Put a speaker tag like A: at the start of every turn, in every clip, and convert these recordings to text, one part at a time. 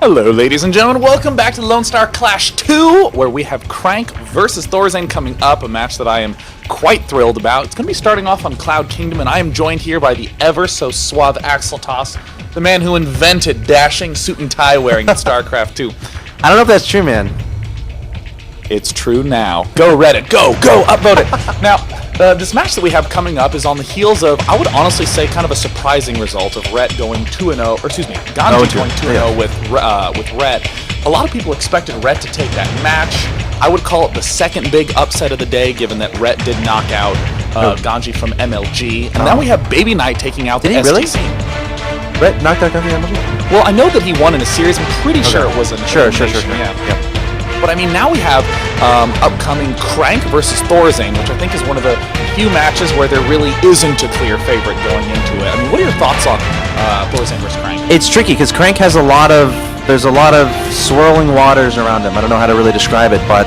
A: Hello, ladies and gentlemen. Welcome back to Lone Star Clash 2, where we have Crank versus Thorzain coming up, a match that I am quite thrilled about. It's going to be starting off on Cloud Kingdom, and I am joined here by the ever-so-suave Axel Toss, the man who invented dashing suit and tie wearing in Starcraft 2.
B: I don't know if that's true, man.
A: It's true now. Go Reddit. Go, upvote it. Now, this match that we have coming up is on the heels of, I would honestly say, kind of a surprising result of Rhett going 2-0, or excuse me, Ganji going 2-0 with Rhett. A lot of people expected Rhett to take that match. I would call it the second big upset of the day, given that Rhett did knock out Ganji from MLG. And now we have Baby Knight taking out the STC.
B: Really? Rhett knocked out Ganji from MLG?
A: Well, I know that he won in a series. I'm pretty sure it was an elimination. Yeah. But I mean, now we have upcoming Crank versus Thorzain, which I think is one of the few matches where there really isn't a clear favorite going into it. I mean, what are your thoughts on Thorzain versus Crank?
B: It's tricky because Crank has there's a lot of swirling waters around him. I don't know how to really describe it, but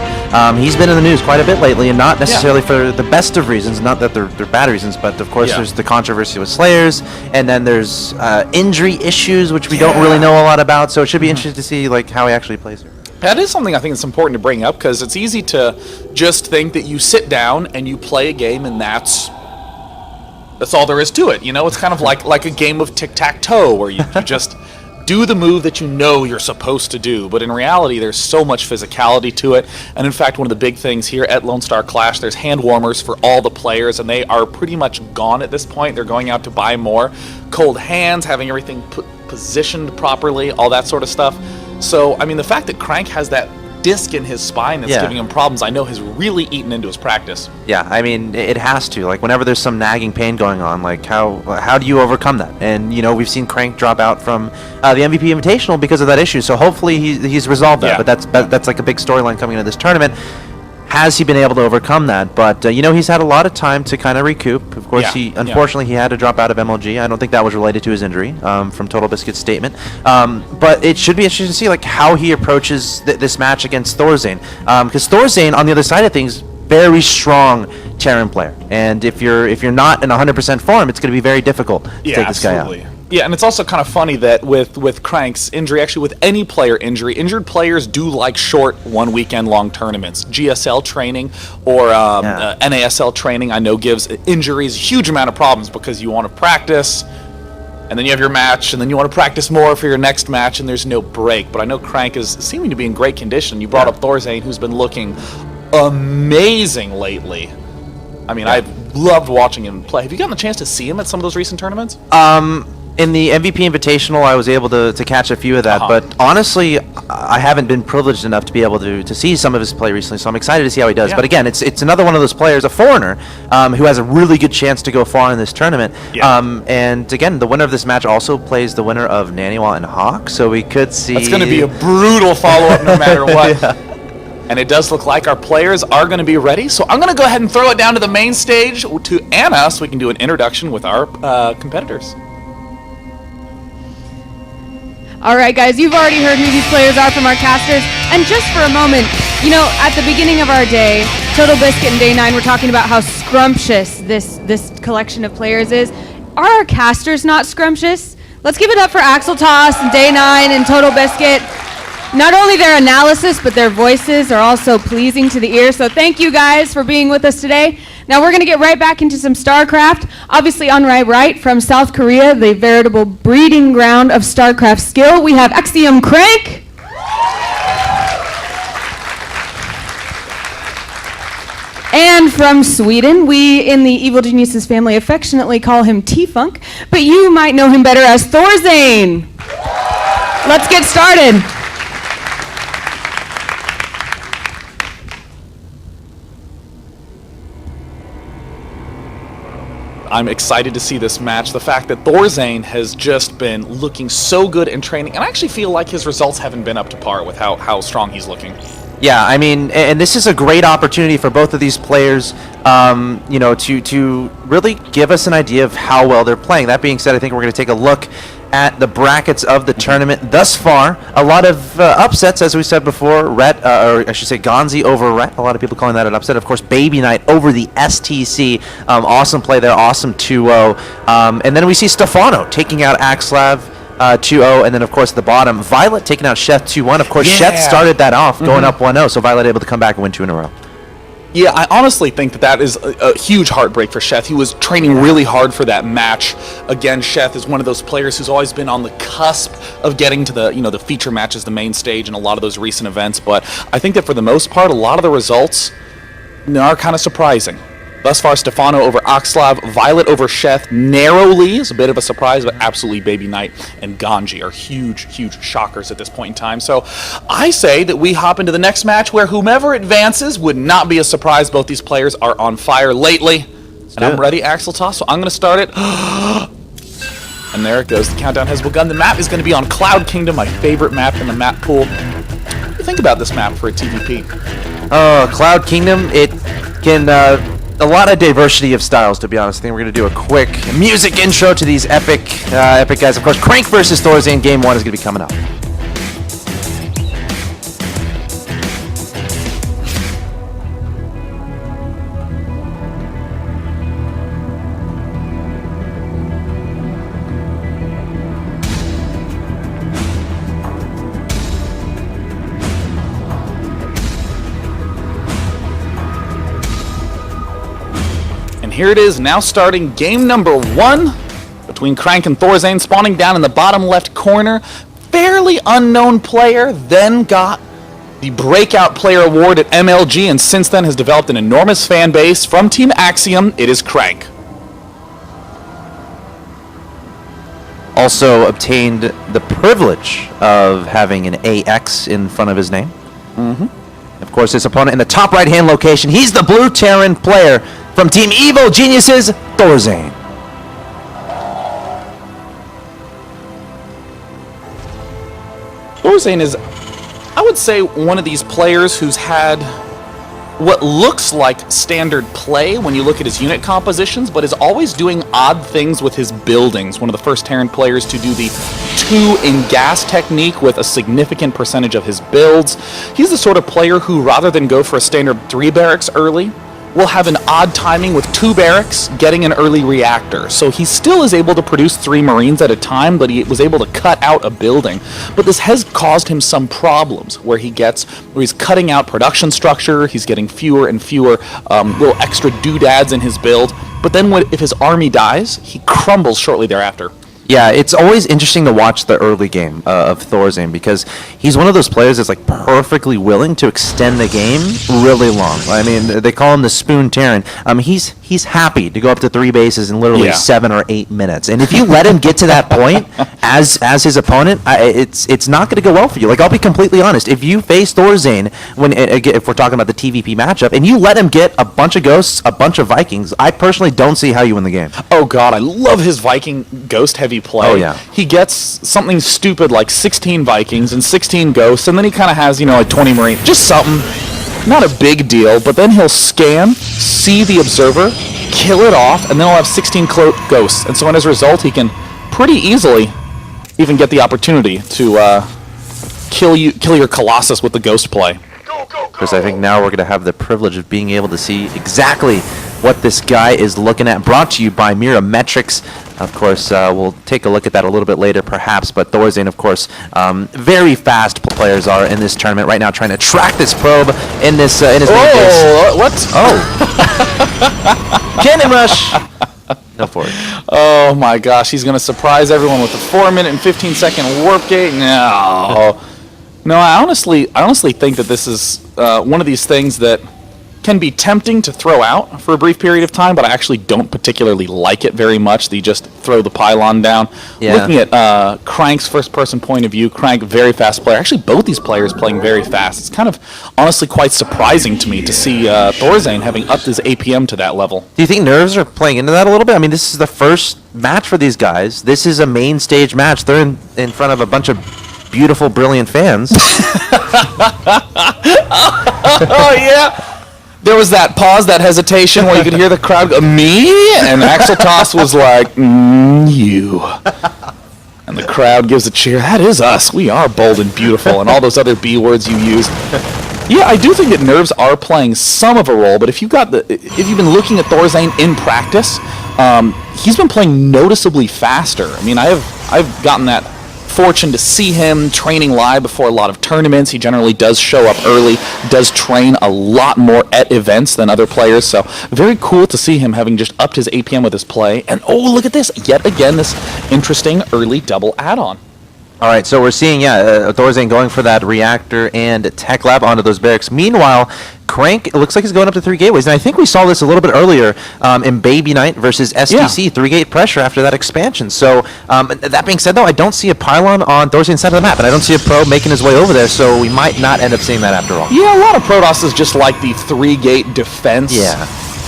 B: he's been in the news quite a bit lately, and not necessarily for the best of reasons. Not that they're bad reasons, but of course there's the controversy with Slayers, and then there's injury issues, which we don't really know a lot about. So it should be interesting to see like how he actually plays here.
A: That is something I think it's important to bring up, because it's easy to just think that you sit down and you play a game and that's all there is to it. You know, it's kind of like a game of tic-tac-toe where you just do the move that you know you're supposed to do. But in reality, there's so much physicality to it. And in fact, one of the big things here at Lone Star Clash, there's hand warmers for all the players, and they are pretty much gone at this point. They're going out to buy more. Cold hands, having everything positioned properly, all that sort of stuff. So, I mean, the fact that Crank has that disc in his spine that's giving him problems, I know has really eaten into his practice.
B: Yeah, I mean, it has to. Like, whenever there's some nagging pain going on, like, how do you overcome that? And, you know, we've seen Crank drop out from the MVP Invitational because of that issue, so hopefully he's resolved that. But that's like a big storyline coming into this tournament. Has he been able to overcome that? But, you know, he's had a lot of time to kind of recoup. Of course, unfortunately, he had to drop out of MLG. I don't think that was related to his injury, from Total Biscuit's statement. But it should be interesting to see, like, how he approaches this match against Thorzain. Because Thorzain, on the other side of things, very strong Terran player. And if you're not in 100% form, it's going to be very difficult to take this guy out.
A: Yeah, and it's also kind of funny that with Crank's injury, actually with any player injury, injured players do like short one-weekend-long tournaments. GSL training or NASL training, I know, gives injuries a huge amount of problems because you want to practice, and then you have your match, and then you want to practice more for your next match, and there's no break. But I know Crank is seeming to be in great condition. You brought up Thorzain, who's been looking amazing lately. I mean, I've loved watching him play. Have you gotten a chance to see him at some of those recent tournaments?
B: In the MVP Invitational, I was able to catch a few of that, but honestly, I haven't been privileged enough to be able to see some of his play recently, so I'm excited to see how he does. But again, it's another one of those players, a foreigner, who has a really good chance to go far in this tournament. And again, the winner of this match also plays the winner of Naniwa and Hawk, so we could see...
A: It's going to be a brutal follow-up no matter what. And it does look like our players are going to be ready, so I'm going to go ahead and throw it down to the main stage to Anna so we can do an introduction with our competitors.
C: All right, guys, you've already heard who these players are from our casters. And just for a moment, you know, at the beginning of our day, Total Biscuit and Day 9 were talking about how scrumptious this collection of players is. Are our casters not scrumptious? Let's give it up for Axel Toss and Day 9 and Total Biscuit. Not only their analysis, but their voices are also pleasing to the ear. So thank you guys for being with us today. Now we're going to get right back into some StarCraft. Obviously on my right from South Korea, the veritable breeding ground of StarCraft skill, we have Axiom Crank. And from Sweden, we in the Evil Geniuses family affectionately call him T-Funk, but you might know him better as Thorzain. Let's get started.
A: I'm excited to see this match. The fact that Thorzain has just been looking so good in training, and I actually feel like his results haven't been up to par with how strong he's looking.
B: Yeah, I mean, and this is a great opportunity for both of these players, you know, to really give us an idea of how well they're playing. That being said, I think we're going to take a look at the brackets of the tournament thus far. A lot of upsets, as we said before. Rhett, or I should say Ganji over Rhett. A lot of people calling that an upset. Of course, Baby Knight over the STC. Awesome play there. Awesome 2-0. And then we see Stefano taking out Axlav. 2-0, and then, of course, at the bottom, Violet taking out Chef 2-1. Of course,
A: Yeah.
B: Chef started that off, going up 1-0, so Violet able to come back and win 2 in a row.
A: Yeah, I honestly think that is a huge heartbreak for Sheth. He was training really hard for that match. Again, Sheth is one of those players who's always been on the cusp of getting to the feature matches, the main stage, and a lot of those recent events. But I think that for the most part, a lot of the results are kind of surprising. Thus far, Stefano over Oxlav, Violet over Sheth narrowly is a bit of a surprise, but absolutely Baby Knight and Ganji are huge, huge shockers at this point in time. So I say that we hop into the next match where whomever advances would not be a surprise. Both these players are on fire lately. And I'm ready, Axel Toss, so I'm going to start it. And there it goes. The countdown has begun. The map is going to be on Cloud Kingdom, my favorite map in the map pool. What do you think about this map for a TVP?
B: Cloud Kingdom, it can... a lot of diversity of styles, to be honest. I think we're going to do a quick music intro to these epic guys. Of course, Crank versus Thorzain Game 1 is going to be coming up.
A: Here it is, now starting game number 1 between Crank and Thorzain, spawning down in the bottom left corner. Fairly unknown player, then got the Breakout Player Award at MLG, and since then has developed an enormous fan base. From Team Axiom, it is Crank.
B: Also obtained the privilege of having an AX in front of his name. Of course, his opponent in the top right-hand location, he's the Blue Terran player from Team Evo Geniuses, Thorzain.
A: Thorzain is, I would say, one of these players who's had what looks like standard play when you look at his unit compositions, but is always doing odd things with his buildings. One of the first Terran players to do the 2 in gas technique with a significant percentage of his builds. He's the sort of player who, rather than go for a standard 3 barracks early, will have an odd timing with 2 barracks getting an early reactor. So he still is able to produce 3 Marines at a time, but he was able to cut out a building. But this has caused him some problems where he's cutting out production structure, he's getting fewer and fewer little extra doodads in his build. But then if his army dies, he crumbles shortly thereafter.
B: Yeah, it's always interesting to watch the early game of Thorzain because he's one of those players that's like perfectly willing to extend the game really long. I mean, they call him the Spoon Terran. He's happy to go up to 3 bases in literally 7 or 8 minutes. And if you let him get to that point as his opponent, it's not going to go well for you. Like, I'll be completely honest. If you face Thorzain if we're talking about the TVP matchup, and you let him get a bunch of ghosts, a bunch of Vikings, I personally don't see how you win the game.
A: Oh God, I love his Viking ghost heavy play.
B: Oh, yeah.
A: He gets something stupid like 16 Vikings and 16 ghosts, and then he kind of has, like 20 Marines. Just something. Not a big deal, but then he'll scan, see the observer, kill it off, and then he'll have 16 ghosts. And so as a result, he can pretty easily even get the opportunity to kill your Colossus with the ghost play.
B: Because I think now we're going to have the privilege of being able to see exactly what this guy is looking at. Brought to you by Mira Metrics. Of course, we'll take a look at that a little bit later, perhaps. But Thorzain, of course, very fast players are in this tournament right now, trying to track this probe in his main base.
A: What?
B: Oh, cannon rush. No for it.
A: Oh my gosh, he's gonna surprise everyone with a 4-minute and 15-second warp gate. No, I honestly think that this is one of these things that can be tempting to throw out for a brief period of time, but I actually don't particularly like it very much. That you just throw the pylon down.
B: Yeah.
A: Looking at Crank's first-person point of view, Crank, very fast player. Actually, both these players playing very fast. It's kind of honestly quite surprising to me to see Thorzain having upped his APM to that level.
B: Do you think nerves are playing into that a little bit? I mean, this is the first match for these guys. This is a main stage match. They're in front of a bunch of beautiful, brilliant fans.
A: Oh, yeah. There was that pause, that hesitation where you could hear the crowd go, me? And Axel Toss was like, you. And the crowd gives a cheer. That is us. We are bold and beautiful. And all those other B words you used. Yeah, I do think that nerves are playing some of a role, but if you've been looking at Thorzain in practice, he's been playing noticeably faster. I mean, I've gotten that fortune to see him training live before a lot of tournaments. He generally does show up early, does train a lot more at events than other players, so very cool to see him having just upped his APM with his play. And oh, look at this, yet again, this interesting early double add-on.
B: All right, so we're seeing, Thorzain going for that reactor and tech lab onto those barracks. Meanwhile, Crank, it looks like he's going up to 3 gateways, and I think we saw this a little bit earlier in Baby Night versus STC, 3-gate pressure after that expansion. So that being said, though, I don't see a pylon on Thorzain's side of the map, and I don't see a pro making his way over there, so we might not end up seeing that after all.
A: Yeah, a lot of Protosses just like the 3-gate defense.
B: Yeah.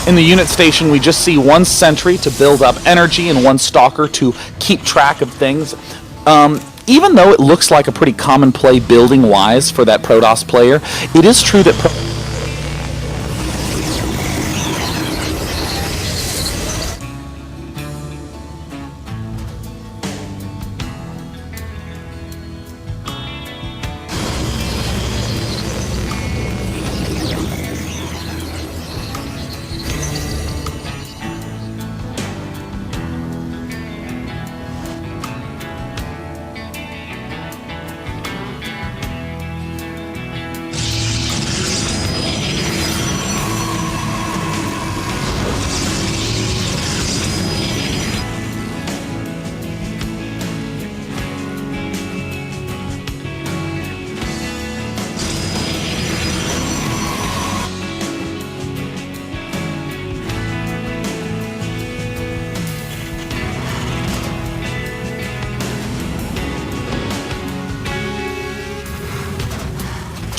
A: In the unit station, we just see 1 sentry to build up energy and 1 stalker to keep track of things. Even though it looks like a pretty common play building-wise for that Protoss player, it is true that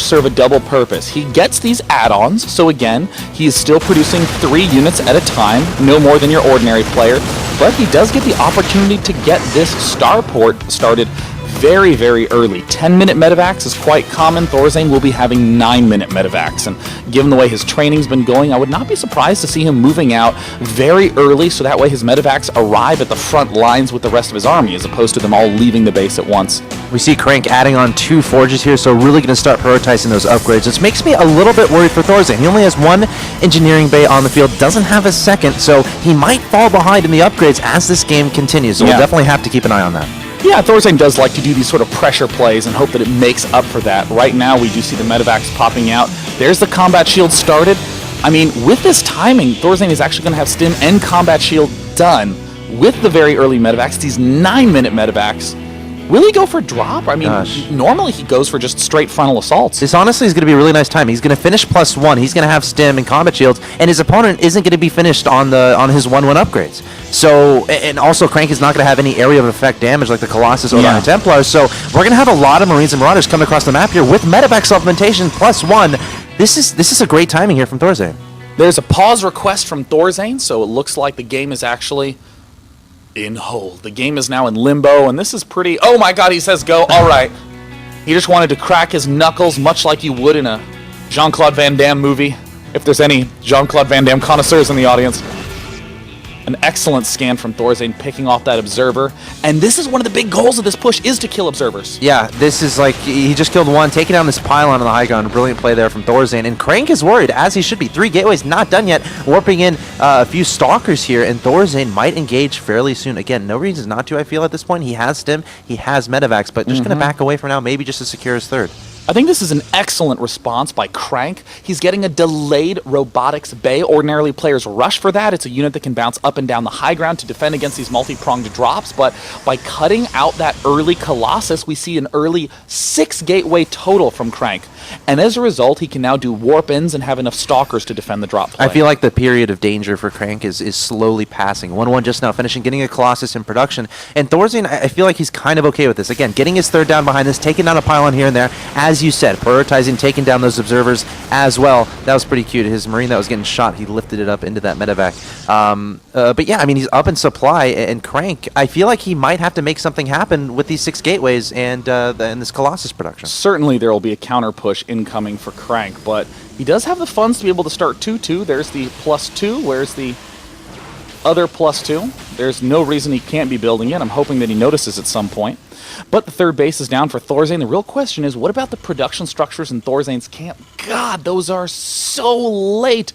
A: serve a double purpose. He gets these add-ons, so again, he is still producing 3 units at a time, no more than your ordinary player, but he does get the opportunity to get this starport started very, very early. 10-minute medevacs is quite common. Thorzain will be having 9-minute medevacs, and given the way his training's been going, I would not be surprised to see him moving out very early, so that way his medevacs arrive at the front lines with the rest of his army, as opposed to them all leaving the base at once.
B: We see Crank adding on 2 forges here, so really going to start prioritizing those upgrades, which makes me a little bit worried for Thorzain. He only has 1 engineering bay on the field, doesn't have a second, so he might fall behind in the upgrades as this game continues, so we'll definitely have to keep an eye on that.
A: Yeah, Thorzain does like to do these sort of pressure plays and hope that it makes up for that. Right now, we do see the medevacs popping out. There's the combat shield started. I mean, with this timing, Thorzain is actually going to have stim and combat shield done with the very early medevacs, these 9-minute medevacs. Will he go for drop? I mean, normally he goes for just straight frontal assaults.
B: This honestly is going to be a really nice time. He's going to finish +1. He's going to have stim and combat shields, and his opponent isn't going to be finished on his 1-1 upgrades. So, and also Crank is not going to have any area of effect damage like the Colossus or the Iron Templars. So we're going to have a lot of Marines and Marauders coming across the map here with medevac supplementation +1. This is a great timing here from Thorzain.
A: There's a pause request from Thorzain, so it looks like the game is actually in hold. The game is now in limbo, and this is pretty... Oh my god, he says go. All right. He just wanted to crack his knuckles, much like you would in a Jean-Claude Van Damme movie, if there's any Jean-Claude Van Damme connoisseurs in the audience. An excellent scan from Thorzain, picking off that observer. And this is one of the big goals of this push, is to kill observers.
B: Yeah, this is like, he just killed 1, taking down this pylon on the high ground. Brilliant play there from Thorzain. And Crank is worried, as he should be. 3 gateways not done yet. Warping in a few stalkers here, and Thorzain might engage fairly soon. Again, no reasons not to, I feel, at this point. He has stim, he has medevacs, but just going to back away for now, maybe just to secure his 3rd.
A: I think this is an excellent response by Crank. He's getting a delayed robotics bay. Ordinarily, players rush for that. It's a unit that can bounce up and down the high ground to defend against these multi-pronged drops, but by cutting out that early Colossus, we see an early 6 gateway total from Crank. And as a result, he can now do warp-ins and have enough stalkers to defend the drop play.
B: I feel like the period of danger for Crank is slowly passing. 1-1 just now finishing, getting a Colossus in production. And Thorzain, I feel like he's kind of okay with this. Again, getting his 3rd down behind this, taking down a pylon here and there, as you said, prioritizing taking down those observers as well. That was pretty cute. His Marine that was getting shot, he lifted it up into that medevac. But yeah, I mean, he's up in supply, and Crank, I feel like he might have to make something happen with these 6 gateways and this Colossus production.
A: Certainly there will be a counter push incoming for Crank, but he does have the funds to be able to start 2-2. There's the +2. Where's the other +2? There's no reason he can't be building it. I'm hoping that he notices at some point. But the 3rd base is down for Thorzain. The real question is, what about the production structures in Thorzain's camp? God, those are so late.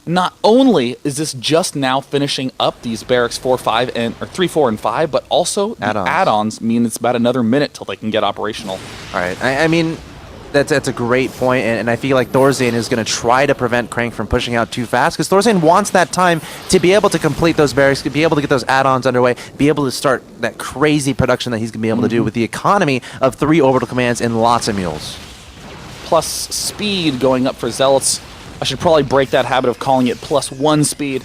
A: not only is this just now finishing up these barracks 4, 5, or 3, 4, and 5, but also the add-ons mean it's about another minute till they can get operational.
B: All right. I mean, that's a great point, and I feel like Thorzain is going to try to prevent Crank from pushing out too fast, because Thorzain wants that time to be able to complete those barracks, to be able to get those add-ons underway, be able to start that crazy production that he's going to be able to do with the economy of 3 orbital commands and lots of mules.
A: Plus speed going up for Zealots. I should probably break that habit of calling it +1 speed,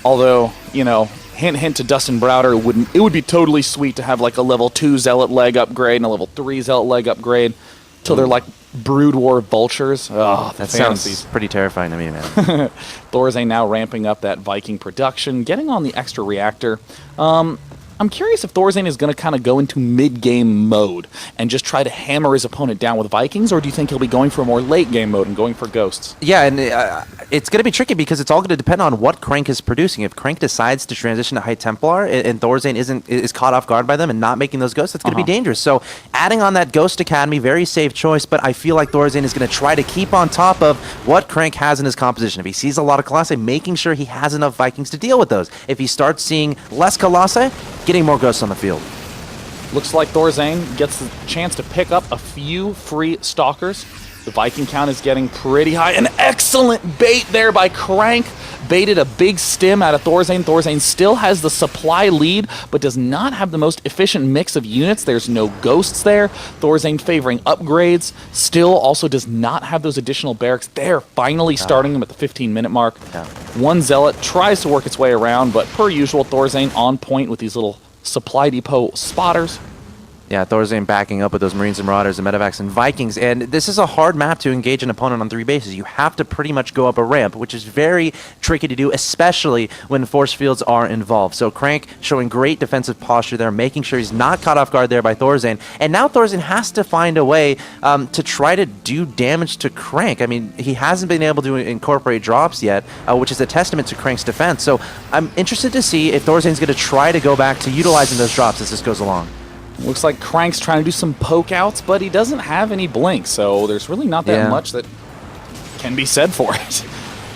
A: although, you know, hint hint to Dustin Browder, it would be totally sweet to have like a level 2 Zealot leg upgrade and a level 3 Zealot leg upgrade till they're like Brood War vultures. Oh,
B: that sounds pretty terrifying to me, man.
A: Thorzain now ramping up that Viking production, getting on the extra reactor. I'm curious if Thorzain is going to kind of go into mid-game mode and just try to hammer his opponent down with Vikings, or do you think he'll be going for a more late-game mode and going for Ghosts?
B: Yeah, and it's going to be tricky because it's all going to depend on what Crank is producing. If Crank decides to transition to High Templar and Thorzain is caught off guard by them and not making those Ghosts, that's going to be dangerous. So adding on that Ghost Academy, very safe choice, but I feel like Thorzain is going to try to keep on top of what Crank has in his composition. If he sees a lot of Colossi, making sure he has enough Vikings to deal with those. If he starts seeing less Colossi, getting more Ghosts on the field.
A: Looks like Thorzain gets the chance to pick up a few free Stalkers. The Viking count is getting pretty high. An excellent bait there by Crank. Baited a big stim out of Thorzain. Thorzain still has the supply lead, but does not have the most efficient mix of units. There's no Ghosts there. Thorzain favoring upgrades. Still also does not have those additional barracks. They're finally starting them at the 15-minute mark.
B: Yeah.
A: One Zealot tries to work its way around, but per usual, Thorzain on point with these little supply depot spotters.
B: Yeah, Thorzain backing up with those Marines and Marauders and Medevacs and Vikings, and this is a hard map to engage an opponent on 3 bases. You have to pretty much go up a ramp, which is very tricky to do, especially when force fields are involved. So Crank showing great defensive posture there, making sure he's not caught off guard there by Thorzain, and now Thorzain has to find a way to try to do damage to Crank. I mean, he hasn't been able to incorporate drops yet, which is a testament to Crank's defense. So I'm interested to see if Thorzain's going to try to go back to utilizing those drops as this goes along.
A: Looks like Crank's trying to do some poke outs, but he doesn't have any blink, so there's really not that much that can be said for it.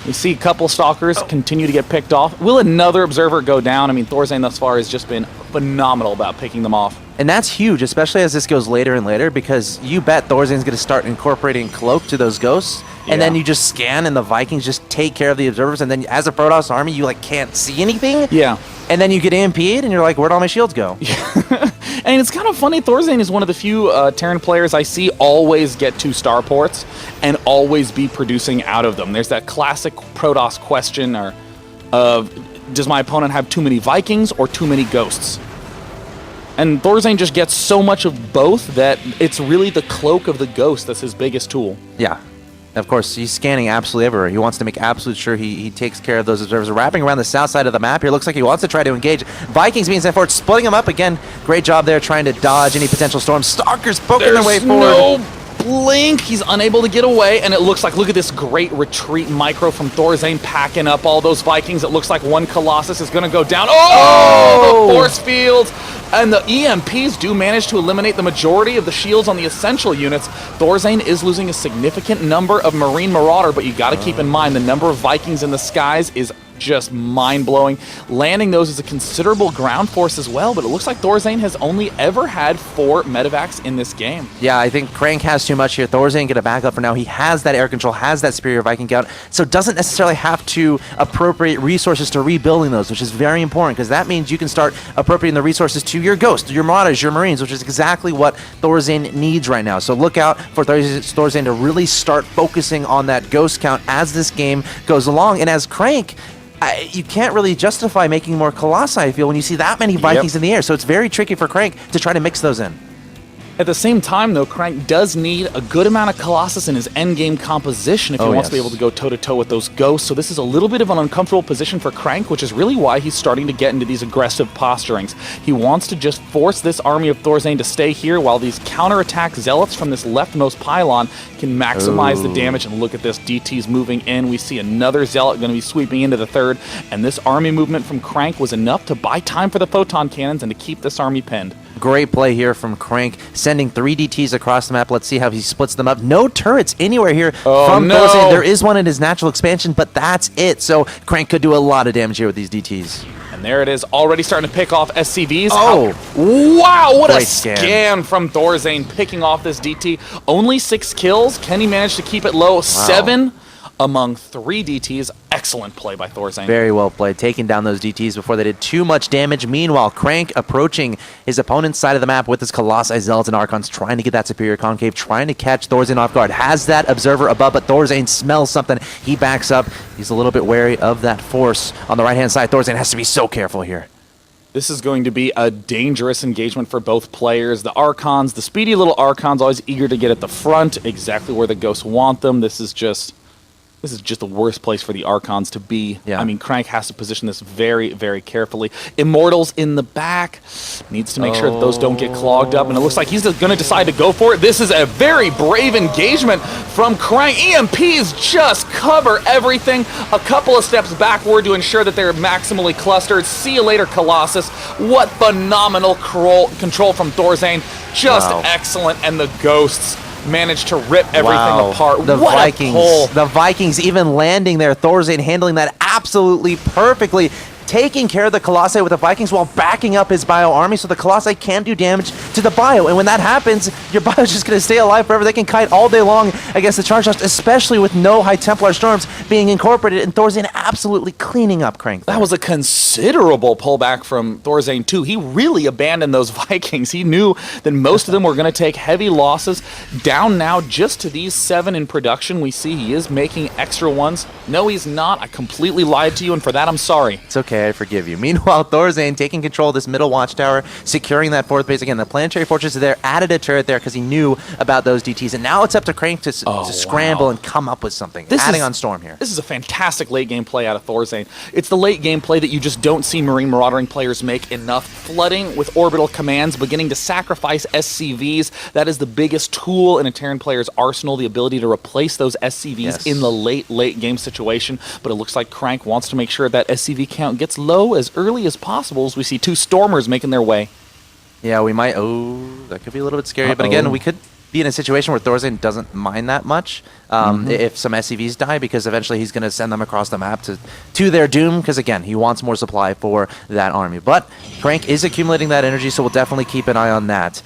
A: We see a couple Stalkers continue to get picked off. Will another Observer go down? I mean, Thorzain thus far has just been phenomenal about picking them off.
B: And that's huge, especially as this goes later and later, because you bet Thorzain's going to start incorporating Cloak to those Ghosts, and then you just scan, and the Vikings just take care of the Observers, and then as a Protoss army, you like can't see anything.
A: Yeah.
B: And then you get AMP'd, and you're like, where'd all my shields go?
A: And it's kind of funny, Thorzain is one of the few Terran players I see always get 2 starports and always be producing out of them. There's that classic Protoss question of, does my opponent have too many Vikings or too many Ghosts? And Thorzain just gets so much of both that it's really the cloak of the Ghost that's his biggest tool.
B: Yeah. Of course, he's scanning absolutely everywhere. He wants to make absolute sure he takes care of those Observers. Wrapping around the south side of the map here, looks like he wants to try to engage. Vikings being sent forward, splitting them up again. Great job there trying to dodge any potential storms. Stalkers poking their way forward.
A: No blink. He's unable to get away, and it looks like, look at this great retreat micro from Thorzain packing up all those Vikings. It looks like one Colossus is going to go down. Oh! The force fields. And the EMPs do manage to eliminate the majority of the shields on the essential units. Thorzain is losing a significant number of Marine Marauder, but you got to keep in mind the number of Vikings in the skies is just mind-blowing. Landing those is a considerable ground force as well, but it looks like Thorzain has only ever had 4 medevacs in this game.
B: Yeah, I think Crank has too much here. Thorzain get a back up for now. He has that air control, has that superior Viking count, so doesn't necessarily have to appropriate resources to rebuilding those, which is very important, because that means you can start appropriating the resources to your Ghost, your Marauders, your Marines, which is exactly what Thorzain needs right now. So look out for Thorzain to really start focusing on that Ghost count as this game goes along, and as Crank, you can't really justify making more Colossi, I feel, when you see that many Vikings in the air. So it's very tricky for Crank to try to mix those in.
A: At the same time, though, Crank does need a good amount of Colossus in his endgame composition if he wants to be able to go toe-to-toe with those Ghosts. So this is a little bit of an uncomfortable position for Crank, which is really why he's starting to get into these aggressive posturings. He wants to just force this army of Thorzain to stay here while these counterattack Zealots from this leftmost pylon can maximize the damage. And look at this, DT's moving in. We see another Zealot going to be sweeping into the third. And this army movement from Crank was enough to buy time for the photon cannons and to keep this army pinned.
B: Great play here from Crank, sending 3 DTs across the map. Let's see how he splits them up. No turrets anywhere here from Thorzain. There is one in his natural expansion, but that's it. So Crank could do a lot of damage here with these DTs.
A: And there it is, already starting to pick off SCVs.
B: Oh!
A: Wow, what
B: Great
A: a scan from Thorzain, picking off this DT. Only 6 kills. Can he manage to keep it low? Wow. 7 among 3 DTs. Excellent play by Thorzain.
B: Very well played, taking down those DTs before they did too much damage. Meanwhile, Crank approaching his opponent's side of the map with his Colossi, Zealots, and Archons, trying to get that superior concave, trying to catch Thorzain off guard. Has that Observer above, but Thorzain smells something. He backs up. He's a little bit wary of that force on the right-hand side. Thorzain has to be so careful here.
A: This is going to be a dangerous engagement for both players. The Archons, the speedy little Archons, always eager to get at the front, exactly where the Ghosts want them. This is just the worst place for the Archons to be.
B: Yeah.
A: I mean, Crank has to position this very, very carefully. Immortals in the back. Needs to make sure that those don't get clogged up, and it looks like he's going to decide to go for it. This is a very brave engagement from Crank. EMPs just cover everything. A couple of steps backward to ensure that they're maximally clustered. See you later, Colossus. What phenomenal control from Thorzain. Just excellent, and the Ghosts managed to rip everything apart.
B: The
A: what
B: Vikings,
A: a pull.
B: the Vikings even landing there. Thorzain handling that absolutely perfectly, taking care of the Colossi with the Vikings while backing up his bio army, so the Colossi can do damage to the bio. And when that happens, your bio's just going to stay alive forever. They can kite all day long against the Charge Dust, especially with no High Templar Storms being incorporated, and Thorzain absolutely cleaning up Crank there.
A: That was a considerable pullback from Thorzain, too. He really abandoned those Vikings. He knew that most of them were going to take heavy losses. Down now just to these 7 in production. We see he is making extra ones. No, he's not. I completely lied to you, and for that, I'm sorry.
B: It's okay. I forgive you. Meanwhile, Thorzain taking control of this middle watchtower, securing that 4th base. Again, the planetary fortress is there, added a turret there because he knew about those DTs, and now it's up to Crank to scramble and come up with something. Adding on Storm here.
A: This is a fantastic late game play out of Thorzain. It's the late game play that you just don't see Marine Maraudering players make enough. Flooding with orbital commands, beginning to sacrifice SCVs. That is the biggest tool in a Terran player's arsenal, the ability to replace those SCVs in the late game situation. But it looks like Crank wants to make sure that SCV count gets low as early as possible, as we see 2 Stormers making their way.
B: Yeah, we might... Oh, that could be a little bit scary. But again, we could be in a situation where Thorzain doesn't mind that much if some SCVs die, because eventually he's going to send them across the map to their doom, because again, he wants more supply for that army. But Crank is accumulating that energy, so we'll definitely keep an eye on that.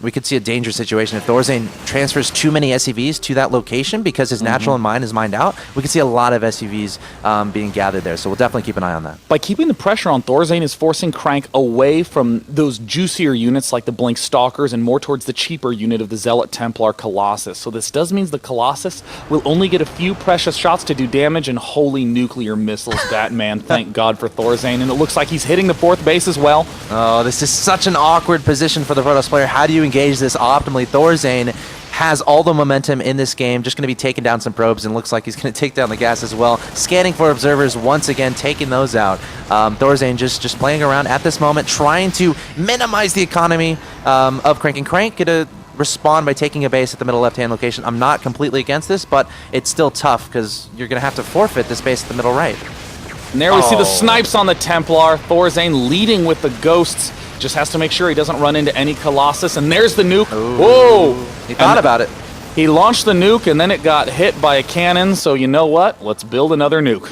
B: We could see a dangerous situation if Thorzain transfers too many SCVs to that location, because his natural mine is mined out. We could see a lot of SCVs being gathered there, so we'll definitely keep an eye on that.
A: By keeping the pressure on Thorzain is forcing Crank away from those juicier units like the Blink Stalkers and more towards the cheaper unit of the Zealot Templar Colossus. So this does mean the Colossus will only get a few precious shots to do damage, and holy nuclear missiles, Batman. Thank God for Thorzain. And it looks like he's hitting the 4th base as well.
B: Oh, this is such an awkward position for the Protoss player. How do you engage this optimally? Thorzain has all the momentum in this game, just going to be taking down some probes, and looks like he's going to take down the gas as well. Scanning for observers once again, taking those out. Thorzain just playing around at this moment, trying to minimize the economy of Crank. And Crank get a respond by taking a base at the middle left-hand location. I'm not completely against this, but it's still tough because you're going to have to forfeit this base at the middle right.
A: And there we see the snipes on the Templar. Thorzain leading with the Ghosts. Just has to make sure he doesn't run into any Colossus. And there's the nuke.
B: Ooh.
A: Whoa!
B: He thought about it.
A: He launched the nuke, and then it got hit by a cannon. So you know what? Let's build another nuke.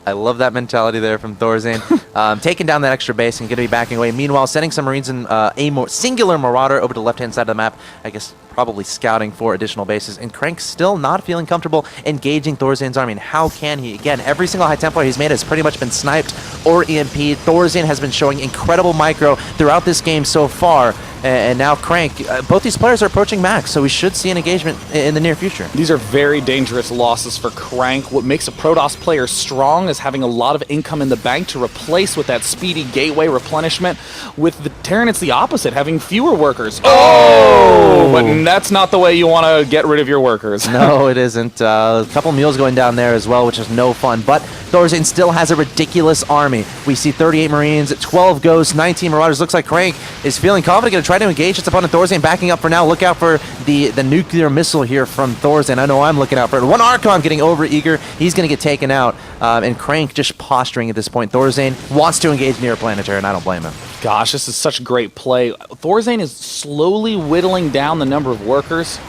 B: I love that mentality there from Thorzain. Taking down that extra base and going to be backing away. Meanwhile, sending some Marines and a singular Marauder over to the left-hand side of the map. I guess probably scouting for additional bases. And Crank still not feeling comfortable engaging Thorzain's army. And how can he? Again, every single High Templar he's made has pretty much been sniped or EMP'd. Thorzain has been showing incredible micro throughout this game so far. And now Crank, both these players are approaching max, so we should see an engagement in the near future.
A: These are very dangerous losses for Crank. What makes a Protoss player strong is having a lot of income in the bank to replace with that speedy gateway replenishment. With the Terran, it's the opposite, having fewer workers. Oh! But that's not the way you want to get rid of your workers.
B: No, it isn't. A couple mules going down there as well, which is no fun. But Thorzain still has a ridiculous army. We see 38 Marines, 12 Ghosts, 19 Marauders. Looks like Crank is feeling confident, going to try to engage its opponent. Thorzain backing up for now. Look out for the nuclear missile here from Thorzain. I know I'm looking out for it. One Archon getting over eager. He's going to get taken out. And Crank just posturing at this point. Thorzain wants to engage near planetary, and I don't blame him.
A: Gosh, this is such great play. Thorzain is slowly whittling down the number of workers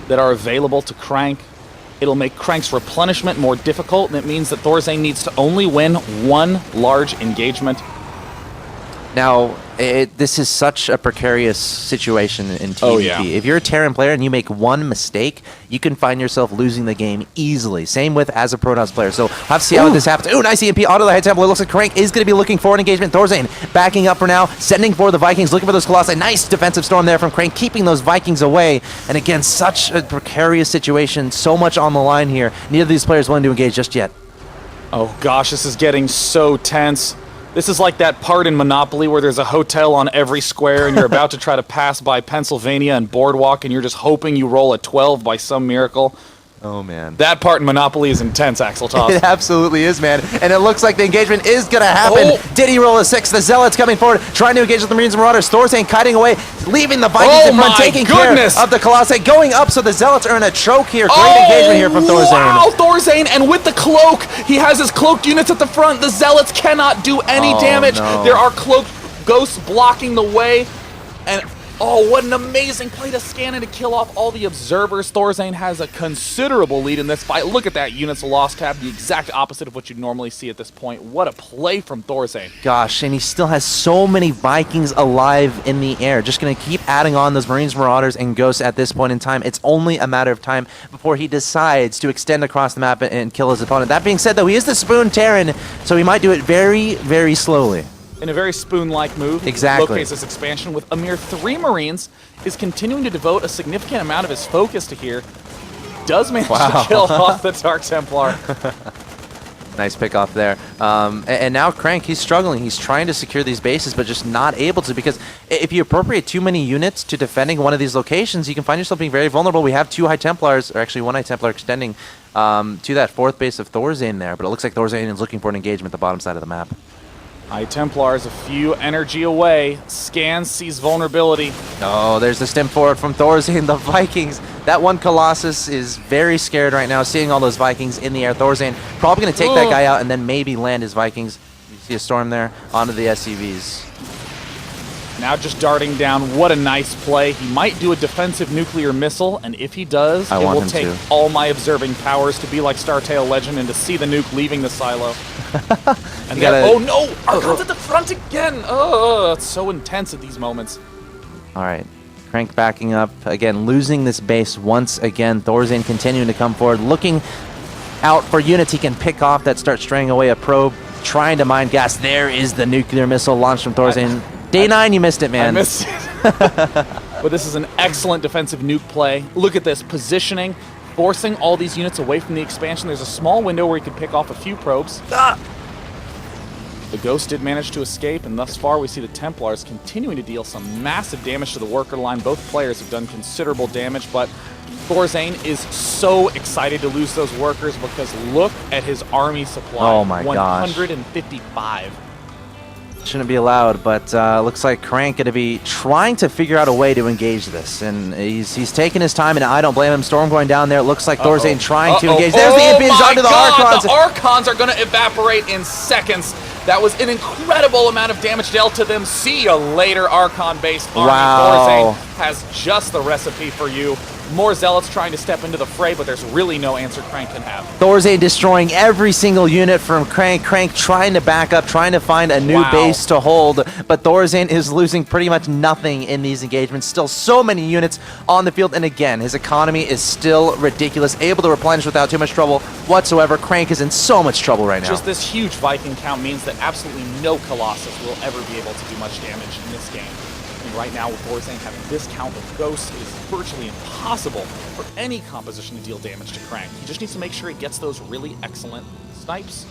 A: that are available to Crank. It'll make Crank's replenishment more difficult, and it means that Thorzain needs to only win one large engagement.
B: Now, this is such a precarious situation in TVP.
A: Oh, yeah.
B: If you're a Terran player and you make one mistake, you can find yourself losing the game easily. Same with as a Protoss player. So we'll have to see how this happens. Ooh, nice EMP onto the High Templar. It looks like Crank is going to be looking for an engagement. Thorzain backing up for now, sending for the Vikings, looking for those Colossi. Nice defensive storm there from Crank, keeping those Vikings away. And again, such a precarious situation. So much on the line here. Neither of these players willing to engage just yet.
A: Oh gosh, this is getting so tense. This is like that part in Monopoly where there's a hotel on every square and you're about to try to pass by Pennsylvania and Boardwalk and you're just hoping you roll a 12 by some miracle.
B: Oh, man.
A: That part in Monopoly is intense, Axel Toss.
B: It absolutely is, man. And it looks like the engagement is going to happen.
A: Oh.
B: Did he roll a 6? The Zealots coming forward, trying to engage with the Marines and Marauders. Thorzain kiting away, leaving the Vikings in front, taking care of the Colossi, going up, so the Zealots are in a choke here. Great engagement here from Thorzain.
A: Wow, Thorzain, and with the cloak, he has his cloaked units at the front. The Zealots cannot do any damage.
B: No.
A: There are cloaked ghosts blocking the way, and oh, what an amazing play to scan and to kill off all the observers. Thorzain has a considerable lead in this fight. Look at that units lost tab, the exact opposite of what you'd normally see at this point. What a play from Thorzain.
B: Gosh, and he still has so many Vikings alive in the air. Just going to keep adding on those Marines, Marauders, and Ghosts at this point in time. It's only a matter of time before he decides to extend across the map and kill his opponent. That being said, though, he is the Spoon Terran, so he might do it very, very slowly.
A: In a very Spoon-like move,
B: Exactly.
A: he locates this expansion with a mere 3 Marines, is continuing to devote a significant amount of his focus to here. Does manage to kill off the Dark Templar.
B: Nice pick off there. And now Crank, he's struggling. He's trying to secure these bases, but just not able to, because if you appropriate too many units to defending one of these locations, you can find yourself being very vulnerable. We have 2 High Templars, or actually 1 High Templar extending to that 4th base of Thorzain there, but it looks like Thorzain is looking for an engagement at the bottom side of the map.
A: High Templars a few energy away. Scans, sees vulnerability.
B: Oh, there's the stem forward from Thorzain. The Vikings. That one Colossus is very scared right now, seeing all those Vikings in the air. Thorzain probably going to take that guy out and then maybe land his Vikings. You see a storm there onto the SCVs.
A: Now just darting down. What a nice play. He might do a defensive nuclear missile, and if he does, it will take all my observing powers to be like Startail Legend and to see the nuke leaving the silo. And oh no! Archon's at the front again! Oh, it's so intense at these moments.
B: All right. Crank backing up. Again, losing this base once again. Thorzain continuing to come forward, looking out for units he can pick off that start straying away a probe, trying to mine gas. There is the nuclear missile launched from Thorzain. Day 9, you missed it, man.
A: I missed it. But this is an excellent defensive nuke play. Look at this positioning, forcing all these units away from the expansion. There's a small window where he can pick off a few probes. The Ghost did manage to escape, and thus far we see the Templars continuing to deal some massive damage to the worker line. Both players have done considerable damage, but Thorzain is so excited to lose those workers because look at his army supply.
B: Oh my gosh.
A: 155.
B: Shouldn't be allowed, but looks like Crank going to be trying to figure out a way to engage this, and he's taking his time, and I don't blame him. Storm going down there. It looks like Thorzain trying to engage. There's the EMPs onto the Archons.
A: The Archons are going to evaporate in seconds. That was an incredible amount of damage dealt to them. See you later, Archon-based army.
B: Wow.
A: Thorzain has just the recipe for you. More Zealots trying to step into the fray, but there's really no answer Crank can have.
B: Thorzain destroying every single unit from Crank. Crank trying to back up, trying to find a new base to hold, but Thorzain is losing pretty much nothing in these engagements. Still so many units on the field, and again, his economy is still ridiculous, able to replenish without too much trouble whatsoever. Crank is in so much trouble right now.
A: Just this huge Viking count means that absolutely no Colossus will ever be able to do much damage in this game. And right now, with Thorzain having this count of Ghosts, it is virtually impossible for any composition to deal damage to Crank. He just needs to make sure he gets those really excellent snipes.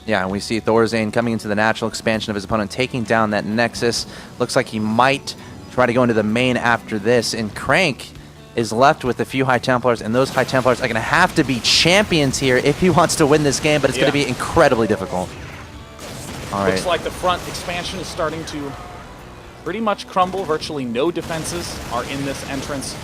B: Yeah, and we see Thorzain coming into the natural expansion of his opponent, taking down that Nexus. Looks like he might try to go into the main after this, and Crank is left with a few High Templars, and those High Templars are going to have to be champions here if he wants to win this game, but it's going to be incredibly difficult. All
A: Looks like the front expansion is starting to pretty much crumble. Virtually no defenses are in this entrance.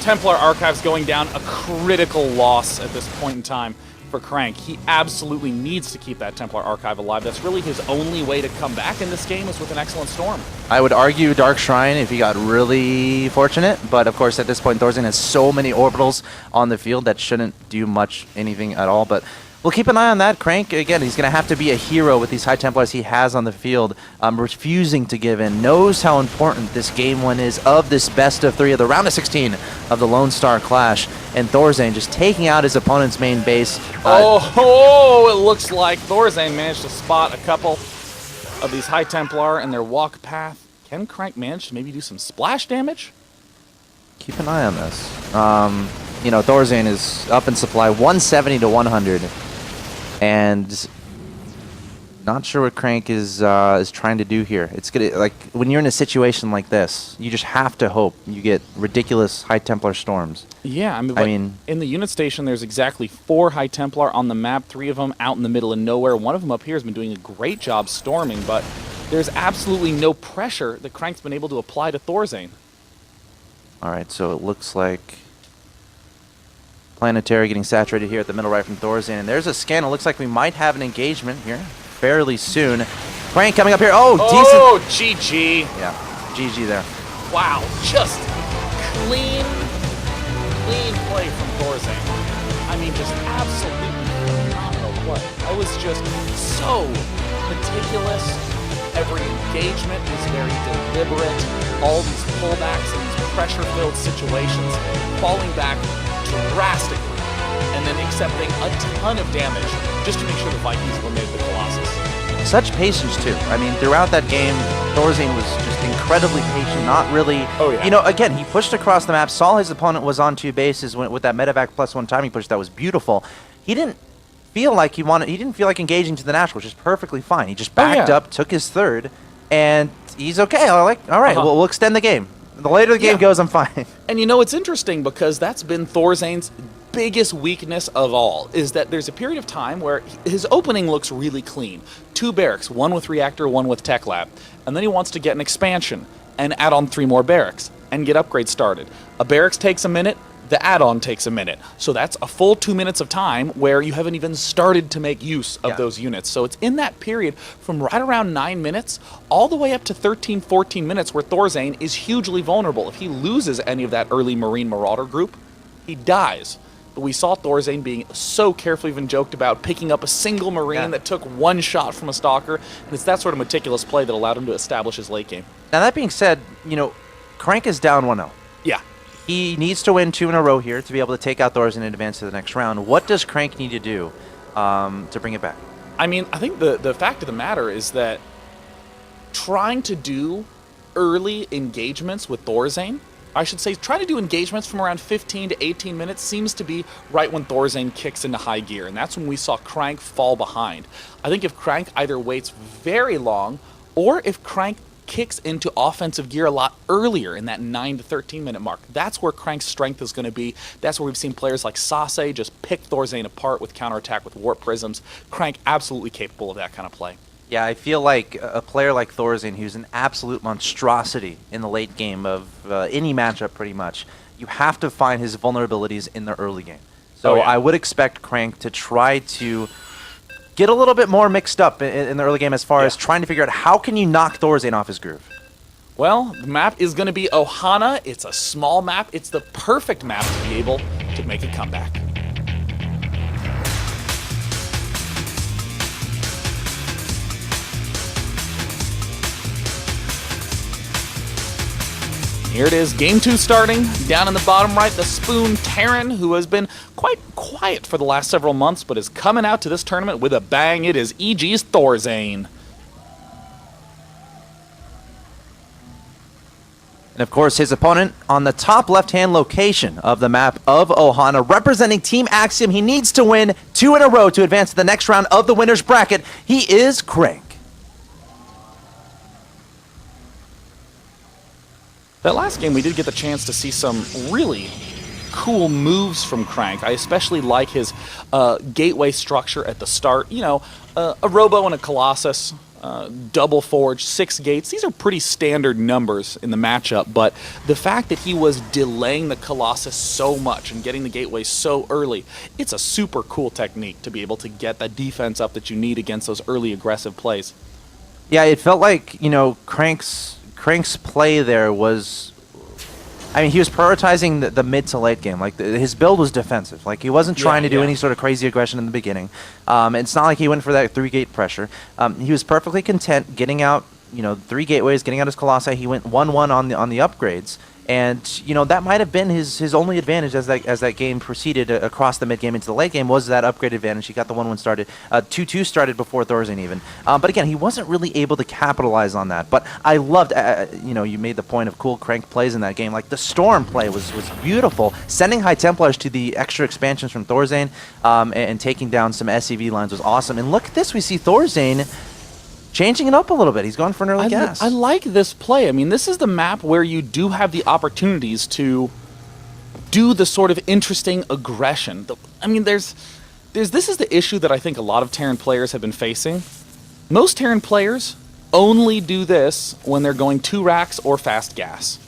A: Templar Archives going down, a critical loss at this point in time. for Crank. He absolutely needs to keep that Templar Archive alive. That's really his only way to come back in this game is with an excellent Storm.
B: I would argue Dark Shrine if he got really fortunate, but of course at this point Thorzain has so many orbitals on the field that shouldn't do much anything at all, but we'll keep an eye on that. Crank, again, he's going to have to be a hero with these High Templars he has on the field, refusing to give in, knows how important this game one is of this best of 3 of the round of 16 of the Lone Star Clash, and Thorzain just taking out his opponent's main base.
A: It looks like Thorzain managed to spot a couple of these High Templar in their walk path. Can Crank manage to maybe do some splash damage?
B: Keep an eye on this. Thorzain is up in supply 170 to 100. And not sure what Crank is trying to do here. It's gonna, like, when you're in a situation like this, you just have to hope you get ridiculous High Templar storms.
A: Yeah, I mean, in the unit station, there's exactly 4 High Templar on the map, 3 of them out in the middle of nowhere. One of them up here has been doing a great job storming, but there's absolutely no pressure that Crank's been able to apply to Thorzain.
B: All right, so it looks like Planetary getting saturated here at the middle right from Thorzain. And there's a scan. It looks like we might have an engagement here fairly soon. Crank coming up here. Oh, decent.
A: Oh, GG.
B: Yeah, GG there.
A: Wow, just clean play from Thorzain. I mean, just absolutely phenomenal play. I was just so meticulous. Every engagement is very deliberate. All these pullbacks and these pressure-filled situations, falling back drastically, and then accepting a ton of damage just to make sure the Vikings eliminated the Colossus.
B: Such patience, too. I mean, throughout that game, Thorzain was just incredibly patient, not really...
A: Oh, yeah.
B: Again, he pushed across the map, saw his opponent was on 2 bases with that medevac +1 timing push that was beautiful. He didn't feel like he didn't feel like engaging to the natural, which is perfectly fine. He just backed up, took his third, and he's okay. All right, we'll extend the game. The later the game goes, I'm fine.
A: And it's interesting because that's been Thorzain's biggest weakness of all, is that there's a period of time where his opening looks really clean. 2 barracks, 1 with reactor, 1 with tech lab. And then he wants to get an expansion and add on 3 more barracks and get upgrades started. A barracks takes a minute, the add-on takes a minute. So that's a full 2 minutes of time where you haven't even started to make use of those units. So it's in that period from right around 9 minutes all the way up to 13, 14 minutes where Thorzain is hugely vulnerable. If he loses any of that early Marine Marauder group, he dies. But we saw Thorzain being so careful, even joked about picking up a single Marine that took 1 shot from a Stalker. And it's that sort of meticulous play that allowed him to establish his late game.
B: Now, that being said, Crank is down 1-0.
A: Yeah.
B: He needs to win 2 in a row here to be able to take out Thorzain and advance to the next round. What does Crank need to do to bring it back?
A: I mean, I think the fact of the matter is that trying to do early engagements with Thorzain, I should say, try to do engagements from around 15 to 18 minutes seems to be right when Thorzain kicks into high gear, and that's when we saw Crank fall behind. I think if Crank either waits very long, or if Crank kicks into offensive gear a lot earlier in that 9 to 13 minute mark, that's where Crank's strength is going to be. That's where we've seen players like Sase just pick Thorzain apart with counterattack with warp prisms. Crank absolutely capable of that kind of play.
B: Yeah, I feel like a player like Thorzain, who's an absolute monstrosity in the late game of any matchup pretty much, you have to find his vulnerabilities in the early game. So I would expect Crank to try to get a little bit more mixed up in the early game as far as trying to figure out how can you knock Thorzain off his groove.
A: Well, the map is going to be Ohana. It's a small map. It's the perfect map to be able to make a comeback. Here it is, game 2 starting. Down in the bottom right, the Spoon Terran, who has been quite quiet for the last several months, but is coming out to this tournament with a bang. It is EG's Thorzain.
B: And of course, his opponent on the top left-hand location of the map of Ohana, representing Team Axiom. He needs to win 2 in a row to advance to the next round of the winner's bracket. He is Crank.
A: That last game, we did get the chance to see some really cool moves from Crank. I especially like his gateway structure at the start. A Robo and a Colossus. double forge, 6 gates. These are pretty standard numbers in the matchup, but the fact that he was delaying the Colossus so much and getting the gateway so early, it's a super cool technique to be able to get that defense up that you need against those early aggressive plays.
B: Yeah, it felt like, Crank's play there was... I mean, he was prioritizing the mid to late game. Like, his build was defensive. Like, he wasn't trying to do any sort of crazy aggression in the beginning. It's not like he went for that 3-gate pressure. He was perfectly content getting out, 3 gateways, getting out his Colossi. He went 1-1 on the upgrades. And, that might have been his only advantage as that game proceeded across the mid game into the late game was that upgrade advantage. He got the 1-1 started. 2-2 started before Thorzain even. But again, he wasn't really able to capitalize on that. But I loved, you made the point of cool Crank plays in that game. Like the Storm play was beautiful. Sending High Templars to the extra expansions from Thorzain and taking down some SCV lines was awesome. And look at this, we see Thorzain changing it up a little bit. He's going for an early gas.
A: I like this play. I mean, this is the map where you do have the opportunities to do the sort of interesting aggression. I mean, this is the issue that I think a lot of Terran players have been facing. Most Terran players only do this when they're going 2 racks or fast gas.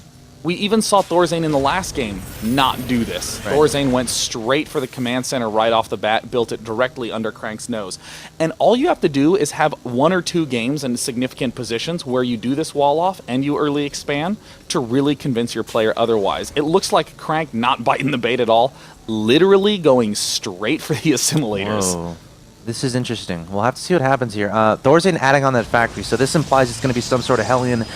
A: We even saw Thorzain in the last game not do this. Right. Thorzain went straight for the command center right off the bat, built it directly under Crank's nose. And all you have to do is have 1 or 2 games in significant positions where you do this wall off and you early expand to really convince your player otherwise. It looks like Crank not biting the bait at all, literally going straight for the assimilators.
B: Whoa. This is interesting. We'll have to see what happens here. Thorzain adding on that factory, so this implies it's going to be some sort of Hellion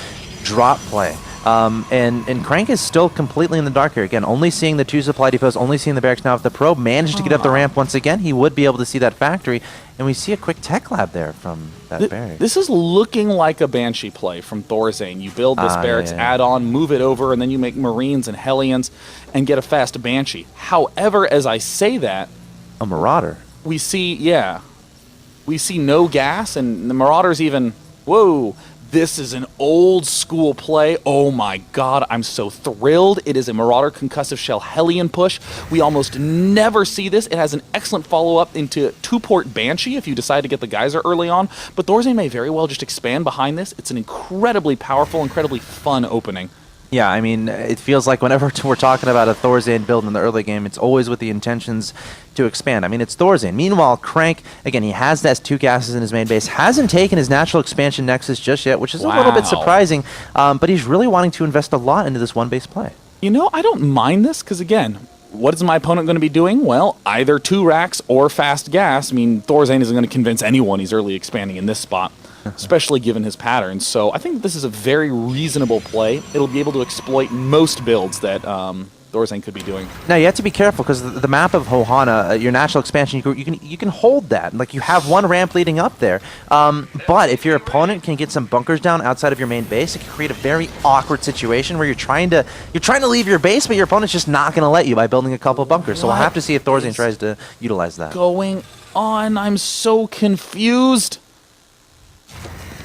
B: drop play. And Crank is still completely in the dark here. Again, only seeing the 2 supply depots, only seeing the barracks. Now, if the probe managed to get up the ramp once again, he would be able to see that factory. And we see a quick tech lab there from that barrack.
A: This is looking like a Banshee play from Thorzain. You build this barracks add-on, move it over, and then you make Marines and Hellions and get a fast Banshee. However, as I say that...
B: A Marauder.
A: We see no gas, and the Marauders even... Whoa! This is an old school play. Oh my god, I'm so thrilled. It is a Marauder Concussive Shell Hellion push. We almost never see this. It has an excellent follow-up into 2-port Banshee if you decide to get the Geyser early on, but Thorzain may very well just expand behind this. It's an incredibly powerful, incredibly fun opening.
B: Yeah, I mean, it feels like whenever we're talking about a Thorzain build in the early game, it's always with the intentions to expand. I mean, it's Thorzain. Meanwhile, Crank, again, he has that 2 gases in his main base, hasn't taken his natural expansion nexus just yet, which is a little bit surprising, but he's really wanting to invest a lot into this 1-base play.
A: I don't mind this, because again, what is my opponent going to be doing? Well, either 2 racks or fast gas. I mean, Thorzain isn't going to convince anyone he's early expanding in this spot, especially given his patterns. So I think this is a very reasonable play. It'll be able to exploit most builds that Thorzain could be doing. Now,
B: you have to be careful, because the map of Hohana, your natural expansion, you can hold that. Like, you have 1 ramp leading up there. But if your opponent can get some bunkers down outside of your main base, it can create a very awkward situation where you're trying to leave your base, but your opponent's just not going to let you by building a couple of bunkers. So we'll have to see if Thorzain tries to utilize that.
A: Going on? I'm so confused.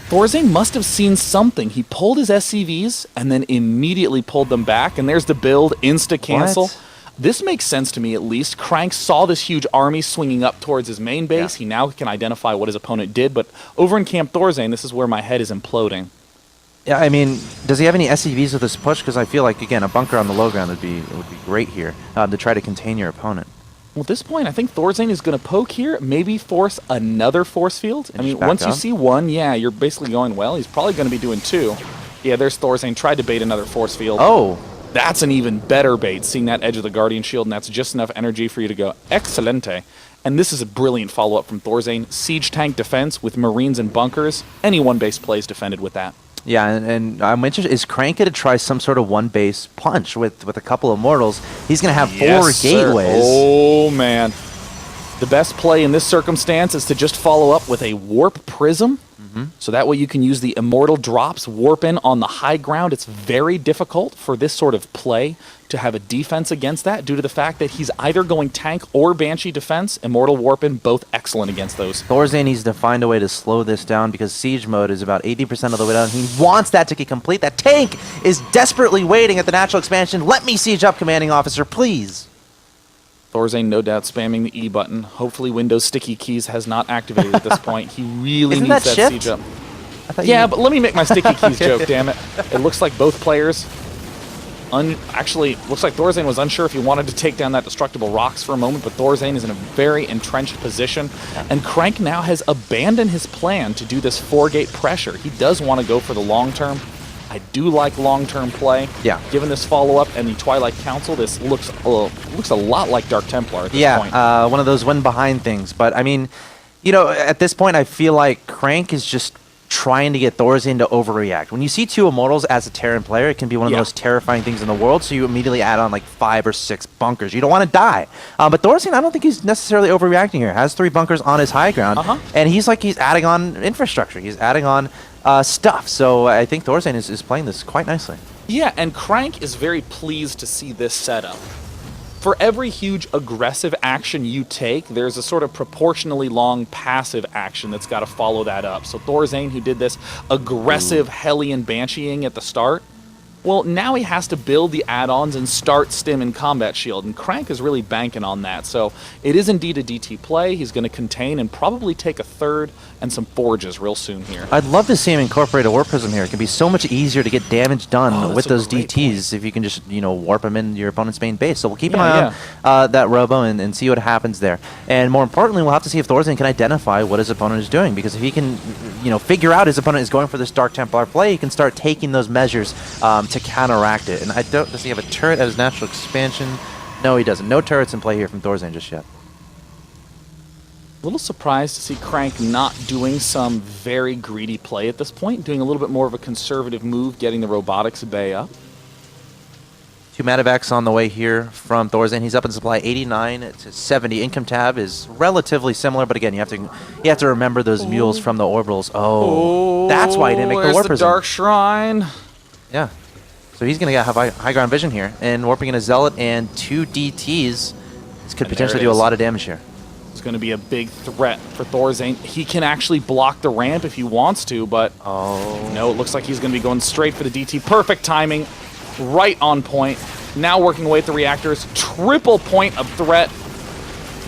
A: Thorzain must have seen something. He pulled his SCVs and then immediately pulled them back, and there's the build, insta-cancel. This makes sense to me, at least. Crank saw this huge army swinging up towards his main base. He now can identify what his opponent did, but over in Camp Thorzain, this is where my head is imploding.
B: Yeah, I mean, does he have any SCVs with this push? Because I feel like, again, a bunker on the low ground would be great here to try to contain your opponent.
A: Well, at this point, I think Thorzain is going to poke here, maybe force another force field. I mean, once you see 1, you're basically going, well, he's probably going to be doing 2. Yeah, there's Thorzain. Tried to bait another force field.
B: Oh.
A: That's an even better bait, seeing that edge of the Guardian Shield, and that's just enough energy for you to go, excelente. And this is a brilliant follow-up from Thorzain. Siege tank defense with Marines and bunkers. Any 1-base play is defended with that.
B: Yeah, and I'm interested, is Crank going to try some sort of 1-base punch with a couple of mortals? He's going to have 4 gateways.
A: Oh, man. The best play in this circumstance is to just follow up with a Warp Prism. So that way you can use the Immortal drops, warp in on the high ground. It's very difficult for this sort of play to have a defense against that due to the fact that he's either going tank or Banshee defense. Immortal warp in, both excellent against those.
B: Thorzain needs to find a way to slow this down because siege mode is about 80% of the way down. He wants that to get complete. That tank is desperately waiting at the natural expansion. Let me siege up, commanding officer, please.
A: Thorzain no doubt spamming the E button. Hopefully Windows sticky keys has not activated at this point. He really needs that siege up. Yeah, but let me make my sticky keys joke, damn it. It looks like both players... Actually, looks like Thorzain was unsure if he wanted to take down that destructible rocks for a moment, but Thorzain is in a very entrenched position, and Crank now has abandoned his plan to do this 4-gate pressure. He does want to go for the long term. I do like long-term play.
B: Yeah.
A: Given this follow-up and the Twilight Council, this looks a lot like Dark Templar at this point.
B: Yeah, one of those win-behind things. But, I mean, you know, at this point, I feel like Crank is just trying to get Thorzain to overreact. When you see 2 Immortals as a Terran player, it can be one of the most terrifying things in the world, so you immediately add on like 5 or 6 bunkers. You don't want to die. But Thorzain, I don't think he's necessarily overreacting here. Has 3 bunkers on his high ground, and he's adding on infrastructure. He's adding on stuff. So I think Thorzain is playing this quite nicely.
A: Yeah, and Crank is very pleased to see this setup. For every huge aggressive action you take, there's a sort of proportionally long passive action that's got to follow that up. So Thorzain, who did this aggressive Hellion Bansheeing at the start, well, now he has to build the add-ons and start Stim and Combat Shield, and Crank is really banking on that. So it is indeed a DT play. He's going to contain and probably take a third and some forges real soon here.
B: I'd love to see him incorporate a Warp Prism here. It can be so much easier to get damage done with those DTs if you can just, you know, warp them in your opponent's main base. So we'll keep an eye on that Robo and see what happens there. And more importantly, we'll have to see if Thorzain can identify what his opponent is doing, because if he can, you know, figure out his opponent is going for this Dark Templar play, he can start taking those measures to counteract it. And does he have a turret at his natural expansion? No, he doesn't. No turrets in play here from Thorzain just yet.
A: A little surprised to see Crank not doing some very greedy play at this point, doing a little bit more of a conservative move, getting the Robotics Bay up.
B: 2 Matavex on the way here from Thorzain. He's up in supply 89 to 70. Income tab is relatively similar, but again, you have to remember those mules from the orbitals. Oh, that's why he didn't make the Warp Prism.
A: Dark Shrine.
B: Yeah. So he's going to have high ground vision here, and warping in a Zealot and 2 DTs. This could potentially do a lot of damage here.
A: It's going to be a big threat for Thorzain. He can actually block the ramp if he wants to, but no, it looks like he's going to be going straight for the DT. Perfect timing, right on point. Now working away at the reactors. Triple point of threat.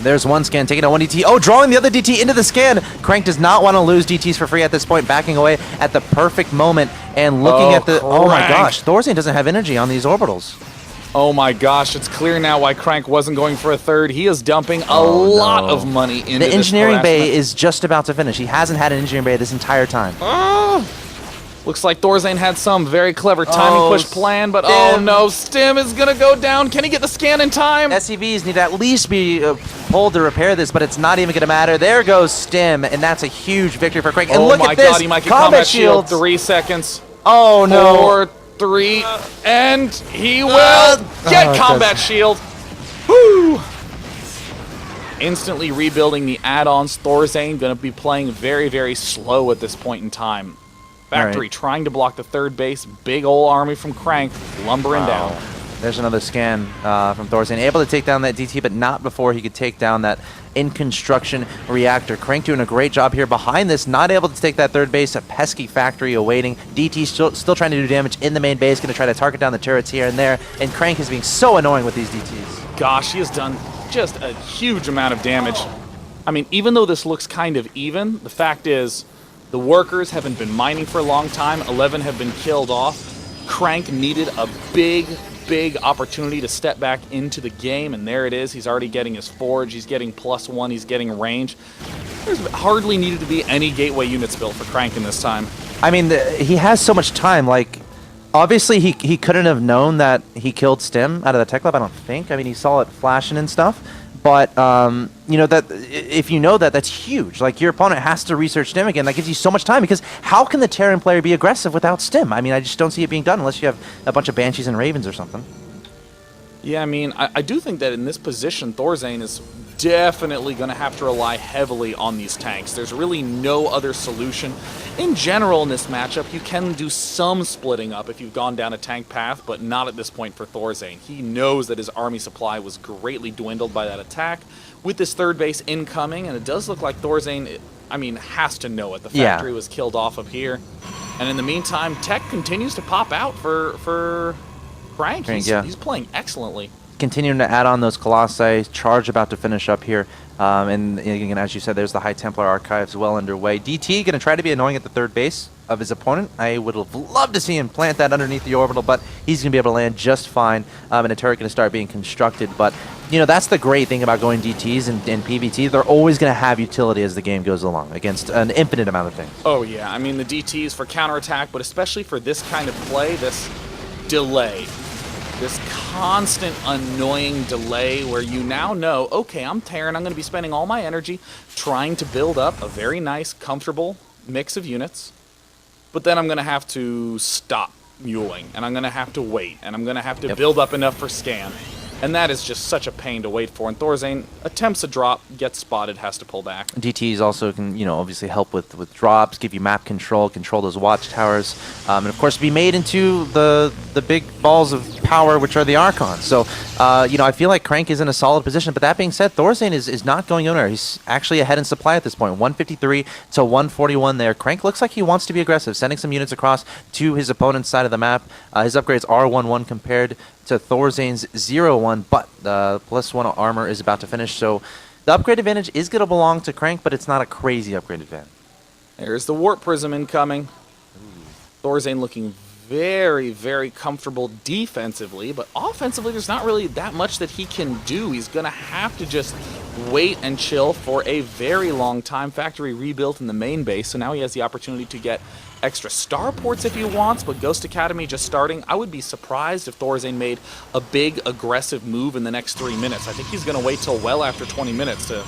B: There's one scan, taking out 1 DT. Oh, drawing the other DT into the scan. Crank does not want to lose DTs for free at this point, backing away at the perfect moment and looking at the... Oh my gosh, Thorzain doesn't have energy on these orbitals.
A: Oh my gosh, it's clear now why Crank wasn't going for a third. He is dumping a lot of money into this
B: The engineering bay is just about to finish. He hasn't had an engineering bay this entire time.
A: Looks like Thorzain had some very clever timing push plan, but oh no, Stim is going to go down. Can he get the scan in time?
B: SCVs need to at least be pulled to repair this, but it's not even going to matter. There goes Stim, and that's a huge victory for Crank. And look at this,
A: God, he might get combat shield. 3 seconds.
B: Oh no.
A: 4, 3, and he will get combat shield. Woo! Instantly rebuilding the add-ons. Thorzain going to be playing very, very slow at this point in time. Factory trying to block the third base. Big ol' army from Crank lumbering down.
B: There's another scan from Thorzain. Able to take down that DT, but not before he could take down that in-construction reactor. Crank doing a great job here behind this. Not able to take that third base. A pesky factory awaiting. DT still trying to do damage in the main base. Going to try to target down the turrets here and there. And Crank is being so annoying with these DTs.
A: Gosh, he has done just a huge amount of damage. I mean, even though this looks kind of even, the fact is the workers haven't been mining for a long time. 11 have been killed off. Crank needed a big opportunity to step back into the game, and there it is. He's already getting his forge. He's getting +1. He's getting range. There's hardly needed to be any gateway units built for Crank in this time.
B: I mean, he has so much time. Like, obviously, he couldn't have known that he killed Stim out of the tech lab, I don't think. I mean, he saw it flashing and stuff. But, you know, that if you know that, that's huge. Like, your opponent has to research Stim again. That gives you so much time, because how can the Terran player be aggressive without Stim? I mean, I just don't see it being done unless you have a bunch of Banshees and Ravens or something.
A: Yeah, I mean, I do think that in this position, Thorzain is definitely going to have to rely heavily on these tanks. There's really no other solution. In general, in this matchup, you can do some splitting up if you've gone down a tank path, but not at this point for Thorzain. He knows that his army supply was greatly dwindled by that attack. With this third base incoming, and it does look like Thorzain, I mean, has to know it. The factory was killed off of here. And in the meantime, tech continues to pop out for Crank. He's playing excellently.
B: Continuing to add on those Colossi. Charge about to finish up here. And again, as you said, there's the High Templar Archives well underway. DT going to try to be annoying at the third base. of his opponent. I would have loved to see him plant that underneath the orbital, but he's going to be able to land just fine, and a turret going to start being constructed. But, you know, that's the great thing about going DTs and PvT. They're always going to have utility as the game goes along against an infinite amount of things.
A: Oh, yeah. I mean, the DTs for counterattack, but especially for this kind of play, this delay. This constant annoying delay where you now know, okay, I'm Terran, I'm going to be spending all my energy trying to build up a very nice, comfortable mix of units, but then I'm going to have to stop muling, and I'm going to have to wait, and I'm going to have to build up enough for scan. And that is just such a pain to wait for. And Thorzain attempts a drop, gets spotted, has to pull back.
B: DTs also can, you know, obviously help with drops, give you map control those watchtowers, and of course be made into the big balls of power, which are the Archons. So, you know, I feel like Crank is in a solid position. But that being said, Thorzain is not going anywhere. He's actually ahead in supply at this point, 153 to 141 there. Crank looks like he wants to be aggressive, sending some units across to his opponent's side of the map. His upgrades are 1-1 compared to Thorzain's 0-1, but the +1 armor is about to finish, so the upgrade advantage is going to belong to Crank, but it's not a crazy upgrade advantage.
A: There's the Warp Prism incoming. Thorzain looking very, very comfortable defensively, but offensively there's not really that much that he can do. He's going to have to just wait and chill for a very long time. Factory rebuilt in the main base, so now he has the opportunity to get extra starports if he wants, but Ghost Academy just starting. I would be surprised if Thorzain made a big aggressive move in the next 3 minutes. I think he's going to wait till well after 20 minutes to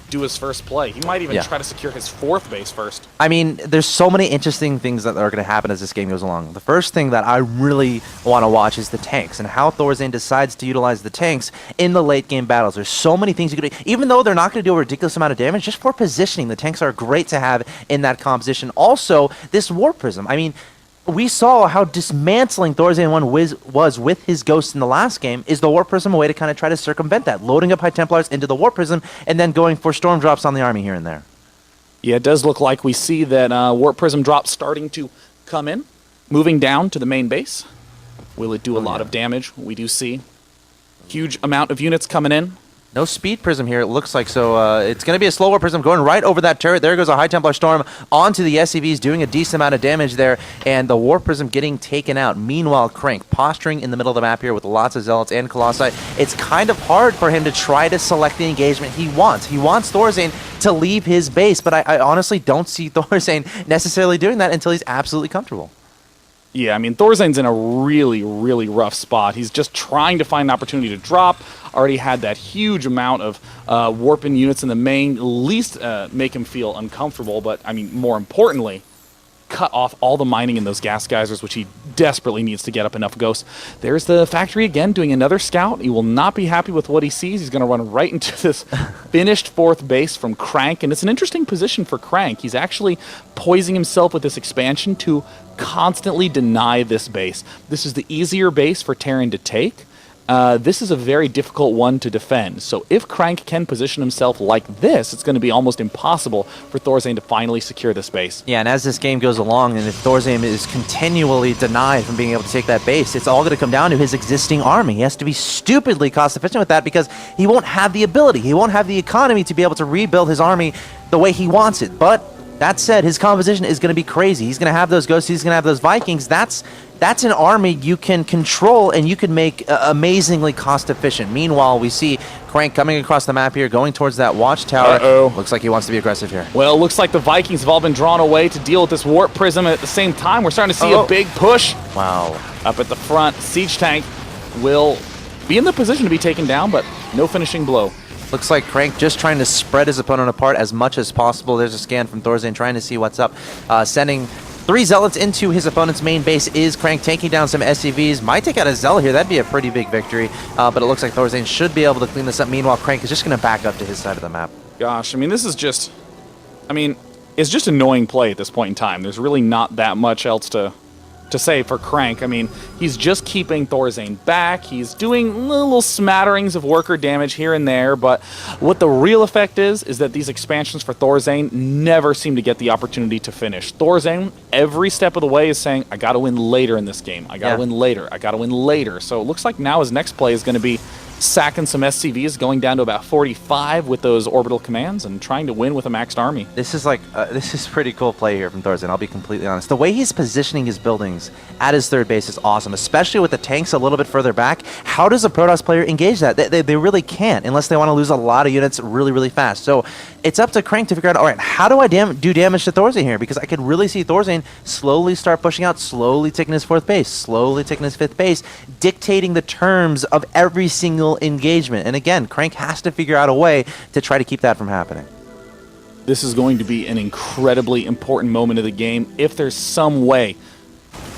A: do his first play. He might even try to secure his 4th base first.
B: I mean, there's so many interesting things that are going to happen as this game goes along. The first thing that I really want to watch is the tanks and how Thorzain decides to utilize the tanks in the late game battles. There's so many things you could do. Even though they're not going to do a ridiculous amount of damage, just for positioning, the tanks are great to have in that composition. Also, this Warp Prism. I mean, we saw how dismantling Thorzain 1 was with his Ghost in the last game. Is the Warp Prism a way to kind of try to circumvent that? Loading up High Templars into the Warp Prism and then going for Storm Drops on the army here and there.
A: Yeah, it does look like we see that Warp Prism drop starting to come in. Moving down to the main base. Will it do a lot of damage? We do see huge amount of units coming in.
B: No speed prism here, it looks like, so it's going to be a slow Warp Prism going right over that turret. There goes a High Templar Storm onto the SCVs, doing a decent amount of damage there, and the Warp Prism getting taken out. Meanwhile, Crank posturing in the middle of the map here with lots of Zealots and Colossi. It's kind of hard for him to try to select the engagement he wants. He wants Thorzain to leave his base, but I honestly don't see Thorzain necessarily doing that until he's absolutely comfortable.
A: Yeah, I mean, Thorzain's in a really, really rough spot. He's just trying to find an opportunity to drop. Already had that huge amount of warping units in the main, at least make him feel uncomfortable. But, I mean, more importantly, cut off all the mining in those gas geysers, which he desperately needs to get up enough ghosts. There's the factory again doing another scout. He will not be happy with what he sees. He's going to run right into this finished 4th base from Crank, and it's an interesting position for Crank. He's actually poising himself with this expansion to constantly deny this base. This is the easier base for Terran to take. This is a very difficult one to defend. So if Crank can position himself like this, it's going to be almost impossible for Thorzain to finally secure this base.
B: Yeah, and as this game goes along, and if Thorzain is continually denied from being able to take that base, it's all going to come down to his existing army. He has to be stupidly cost-efficient with that because he won't have the ability, he won't have the economy to be able to rebuild his army the way he wants it. But that said, his composition is going to be crazy. He's going to have those Ghosts, he's going to have those Vikings. That's an army you can control and you can make amazingly cost-efficient. Meanwhile, we see Crank coming across the map here, going towards that watchtower. Looks like he wants to be aggressive here.
A: Well, it looks like the Vikings have all been drawn away to deal with this Warp Prism. At the same time, we're starting to see a big push.
B: Wow.
A: Up at the front, Siege Tank will be in the position to be taken down, but no finishing blow.
B: Looks like Crank just trying to spread his opponent apart as much as possible. There's a scan from Thorzain trying to see what's up. Sending 3 Zealots into his opponent's main base is Crank, taking down some SCVs. Might take out a Zealot here. That'd be a pretty big victory. But it looks like Thorzain should be able to clean this up. Meanwhile, Crank is just going to back up to his side of the map.
A: Gosh, I mean, this is just... I mean, it's just annoying play at this point in time. There's really not that much else to say for Crank. I mean, he's just keeping Thorzain back. He's doing little smatterings of worker damage here and there, but what the real effect is that these expansions for Thorzain never seem to get the opportunity to finish. Thorzain, every step of the way, is saying, I gotta win later in this game. I gotta win later. I gotta win later. So it looks like now his next play is going to be sacking some SCVs, going down to about 45 with those orbital commands, and trying to win with a maxed army.
B: This is this is pretty cool play here from Thorzain, I'll be completely honest. The way he's positioning his buildings at his third base is awesome, especially with the tanks a little bit further back. How does a Protoss player engage that? They really can't unless they want to lose a lot of units really, really fast. So it's up to Crank to figure out, all right, how do I do damage to Thorzain here? Because I could really see Thorzain slowly start pushing out, slowly taking his fourth base, slowly taking his fifth base, dictating the terms of every single engagement. And again, Crank has to figure out a way to try to keep that from happening.
A: This is going to be an incredibly important moment of the game. If there's some way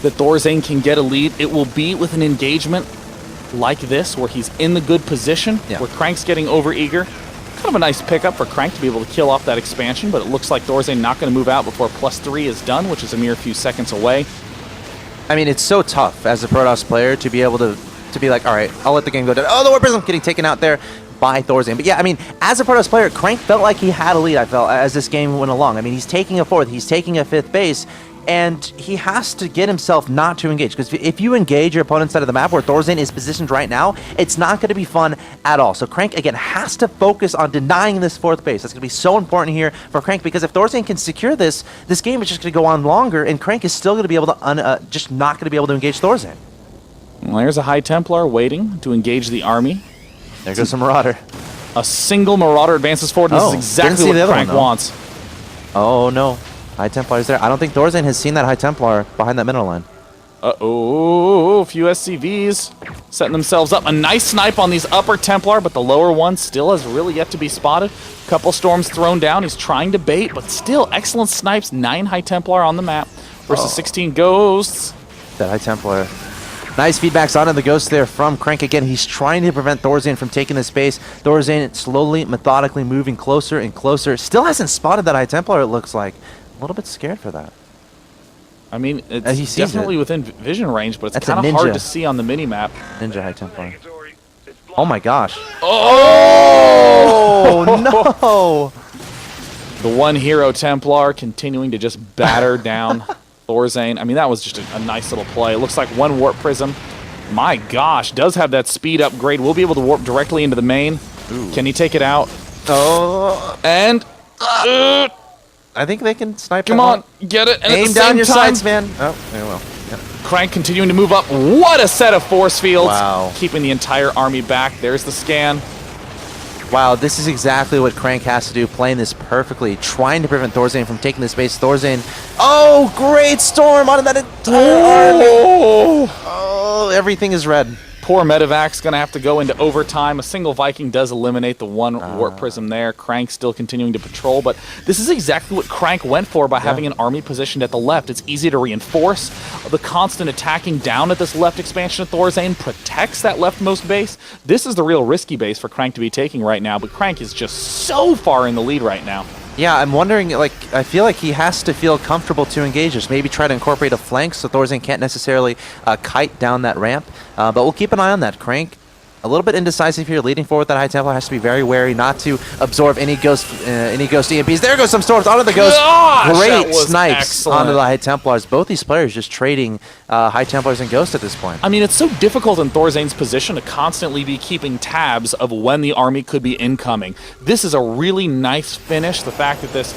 A: that Thorzain can get a lead, it will be with an engagement like this, where he's in the good position, where Crank's getting overeager. Kind of a nice pickup for Crank to be able to kill off that expansion, but it looks like Thorzain not going to move out before +3 is done, which is a mere few seconds away.
B: I mean, it's so tough as a Protoss player to be able to be like, all right, I'll let the game go down. Oh, the Warp Prism getting taken out there by Thorzain. But yeah, I mean, as a Protoss player, Crank felt like he had a lead, I felt, as this game went along. I mean, he's taking a fourth, he's taking a fifth base, and he has to get himself not to engage. Because if you engage your opponent's side of the map where Thorzain is positioned right now, it's not going to be fun at all. So Crank, again, has to focus on denying this fourth base. That's going to be so important here for Crank, because if Thorzain can secure this game is just going to go on longer, and Crank is still going to be able to, just not going to be able to engage Thorzain.
A: Well, there's a High Templar waiting to engage the army.
B: There goes a Marauder.
A: A single Marauder advances forward. This is exactly what Crank wants.
B: Oh, no. High Templar's there. I don't think Thorzain has seen that High Templar behind that mineral line.
A: Uh-oh, a few SCVs setting themselves up. A nice snipe on these upper Templar, but the lower one still has really yet to be spotted. Couple storms thrown down. He's trying to bait, but still excellent snipes. 9 High Templar on the map versus 16 Ghosts.
B: That High Templar. Nice feedbacks onto the Ghost there from Crank. Again, he's trying to prevent Thorzain from taking this base. Thorzain slowly, methodically moving closer and closer. Still hasn't spotted that High Templar, it looks like. A little bit scared for that.
A: I mean, it's definitely within vision range, but it's kind of hard to see on the mini-map.
B: Ninja High Templar. Oh my gosh.
A: Oh!
B: No!
A: The one hero Templar continuing to just batter down Thorzain. I mean, that was just a nice little play. It looks like one Warp Prism. My gosh, does have that speed upgrade. We'll be able to warp directly into the main. Ooh. Can he take it out?
B: Oh.
A: And...
B: I think they can snipe.
A: Come on, get it. And
B: aim down your sights, man. Oh, very well. Yep.
A: Crank continuing to move up. What a set of force fields.
B: Wow. Keeping
A: the entire army back. There's the scan.
B: Wow, this is exactly what Crank has to do, playing this perfectly, trying to prevent Thorzain from taking this base. Thorzain, oh, great storm onto that entire army. Oh, everything is red.
A: Poor Medevac's going to have to go into overtime. A single Viking does eliminate the one Warp Prism there. Crank still continuing to patrol, but this is exactly what Crank went for by having an army positioned at the left. It's easy to reinforce. The constant attacking down at this left expansion of Thorzain protects that leftmost base. This is the real risky base for Crank to be taking right now, but Crank is just so far in the lead right now.
B: Yeah, I'm wondering, like, I feel like he has to feel comfortable to engage this. Maybe try to incorporate a flank so Thorzain can't necessarily kite down that ramp. But we'll keep an eye on that. Crank, a little bit indecisive here, leading forward. That High Templar has to be very wary not to absorb any ghost EMPs. There goes some storms onto the Ghost.
A: Gosh,
B: great snipes
A: excellent.
B: Onto the High Templars. Both these players just trading High Templars and Ghosts at this point.
A: I mean, it's so difficult in Thorzain's position to constantly be keeping tabs of when the army could be incoming. This is a really nice finish. The fact that this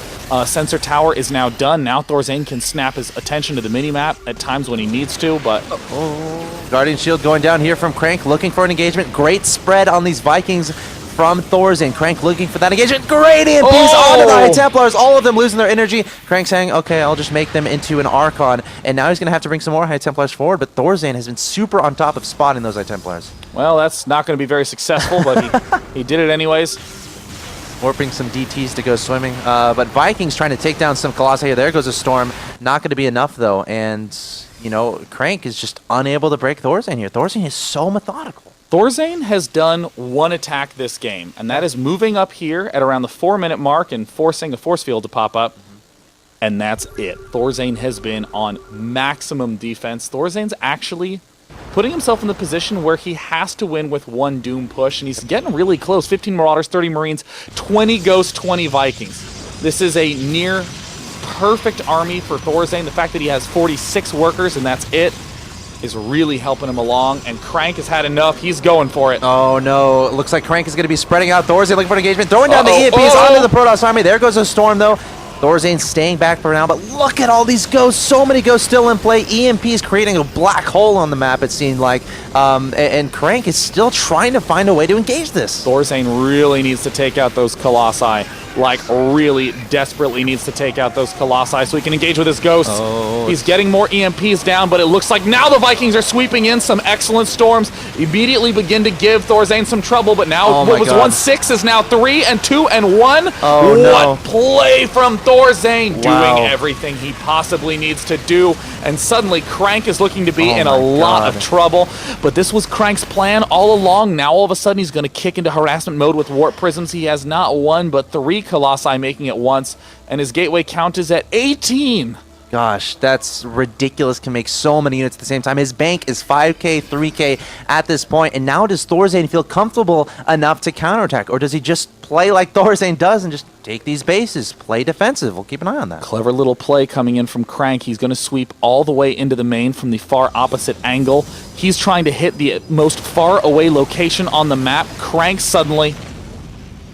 A: sensor tower is now done. Now Thorzain can snap his attention to the minimap at times when he needs to, but...
B: Guardian Shield going down here from Crank, looking for an engagement. Great spread on these Vikings from Thorzain. Crank looking for that engagement. Great EMPs onto the High Templars. All of them losing their energy. Crank saying, okay, I'll just make them into an Archon. And now he's going to have to bring some more High Templars forward. But Thorzain has been super on top of spotting those High Templars.
A: Well, that's not going to be very successful, but he did it anyways.
B: Warping some DTs to go swimming. But Vikings trying to take down some Colossi here. There goes a Storm. Not going to be enough, though. And... you know, Crank is just unable to break Thorzain here. Thorzain is so methodical.
A: Thorzain has done one attack this game, and that is moving up here at around the 4-minute mark and forcing a force field to pop up. And that's it. Thorzain has been on maximum defense. Thorzain's actually putting himself in the position where he has to win with one Doom push, and he's getting really close. 15 Marauders, 30 Marines, 20 Ghosts, 20 Vikings. This is a near perfect army for Thorzain. The fact that he has 46 workers and that's it is really helping him along, and Crank has had enough. He's going for it.
B: Oh no, it looks like Crank is going to be spreading out. Thorzain looking for engagement, throwing down the EMPs onto the Protoss army. There goes a Storm though. Thorzain staying back for now, but look at all these ghosts. So many ghosts still in play. EMPs creating a black hole on the map, it seemed like. And Crank is still trying to find a way to engage this.
A: Thorzain really needs to take out those Colossi. Like, really desperately needs to take out those Colossi so he can engage with his ghosts.
B: Oh.
A: He's getting more EMPs down, but it looks like now the Vikings are sweeping in. Some excellent storms immediately begin to give Thorzain some trouble, but now what was 1-6 is now 3 and 2 and 1.
B: Oh, no.
A: What play from Thorzain,
B: Wow.
A: doing everything he possibly needs to do. And suddenly Crank is looking to be in a lot of trouble. But this was Crank's plan all along. Now all of a sudden he's going to kick into harassment mode with Warp Prisms. He has not one, but 3 Colossi making it once, and his gateway count is at 18.
B: Gosh, that's ridiculous. Can make so many units at the same time. His bank is 5k, 3k at this point, and now does Thorzain feel comfortable enough to counterattack, or does he just play like Thorzain does and just take these bases, play defensive? We'll keep an eye on that.
A: Clever little play coming in from Crank. He's going to sweep all the way into the main from the far opposite angle. He's trying to hit the most far away location on the map. Crank suddenly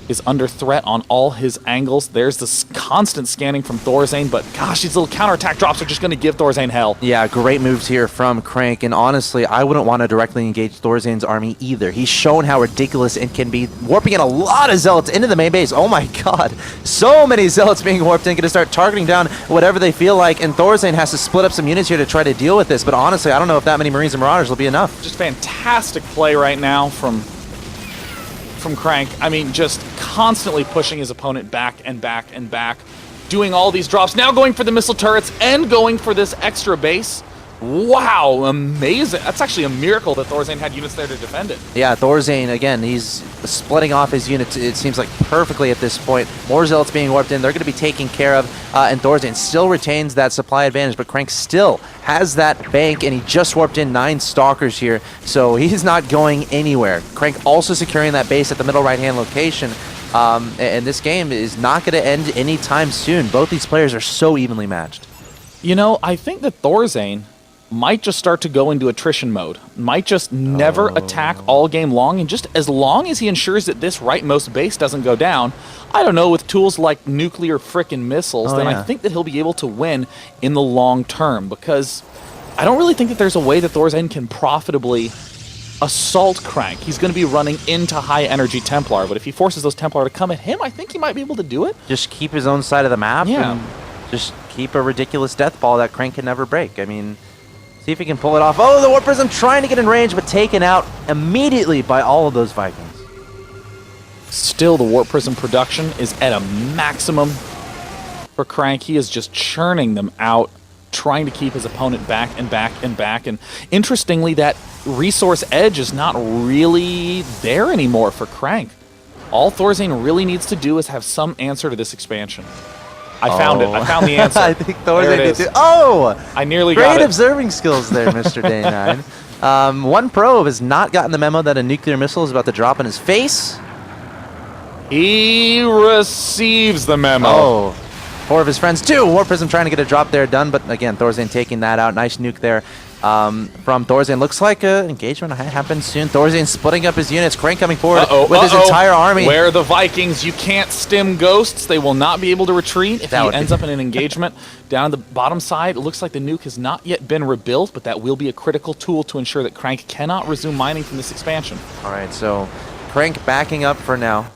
A: is under threat on all his angles. There's this constant scanning from Thorzain, but gosh, these little counterattack drops are just going to give Thorzain hell.
B: Yeah, great moves here from Crank, and honestly, I wouldn't want to directly engage Thorzain's army either. He's shown how ridiculous it can be, warping in a lot of Zealots into the main base. Oh my god, so many Zealots being warped in, going to start targeting down whatever they feel like, and Thorzain has to split up some units here to try to deal with this, but honestly, I don't know if that many Marines and Marauders will be enough.
A: Just fantastic play right now from Crank. I mean, just constantly pushing his opponent back and back and back, doing all these drops, now going for the missile turrets and going for this extra base. Wow, amazing. That's actually a miracle that Thorzain had units there to defend it.
B: Yeah, Thorzain, again, he's splitting off his units, it seems like, perfectly at this point. More Zealots being warped in. They're going to be taken care of, and Thorzain still retains that supply advantage, but Crank still has that bank, and he just warped in 9 Stalkers here, so he's not going anywhere. Crank also securing that base at the middle right-hand location, and this game is not going to end anytime soon. Both these players are so evenly matched.
A: You know, I think that Thorzain might just start to go into attrition mode, might just never attack all game long, and just as long as he ensures that this rightmost base doesn't go down, I don't know, with tools like nuclear frickin' missiles, then I think that he'll be able to win in the long term, because I don't really think that there's a way that Thorzain can profitably assault Crank. He's going to be running into high energy Templar, but if he forces those Templar to come at him, I think he might be able to do it.
B: Just keep his own side of the map,
A: Yeah.
B: and just keep a ridiculous death ball that Crank can never break. I mean, see if he can pull it off. Oh, the Warp Prism trying to get in range, but taken out immediately by all of those Vikings.
A: Still, the Warp Prism production is at a maximum for Crank. He is just churning them out, trying to keep his opponent back and back and back. And interestingly, that resource edge is not really there anymore for Crank. All Thorzain really needs to do is have some answer to this expansion. I found it. I found the answer.
B: I think Thorzain
A: There it
B: did
A: is.
B: too. Oh!
A: I nearly
B: Great
A: got it.
B: observing skills there, Mr. Day 9. One probe has not gotten the memo that a nuclear missile is about to drop in his face.
A: He receives the memo.
B: Oh. 4 of his friends, 2. Warp Prism trying to get a drop there done, but again, Thorzain taking that out. Nice nuke there from Thorzain. Looks like an engagement happens soon. Thorzain splitting up his units. Crank coming forward with his entire army.
A: Where are the Vikings? You can't stim ghosts. They will not be able to retreat if he ends up in an engagement. Down the bottom side, it looks like the nuke has not yet been rebuilt, but that will be a critical tool to ensure that Crank cannot resume mining from this expansion.
B: All right, so Crank backing up for now.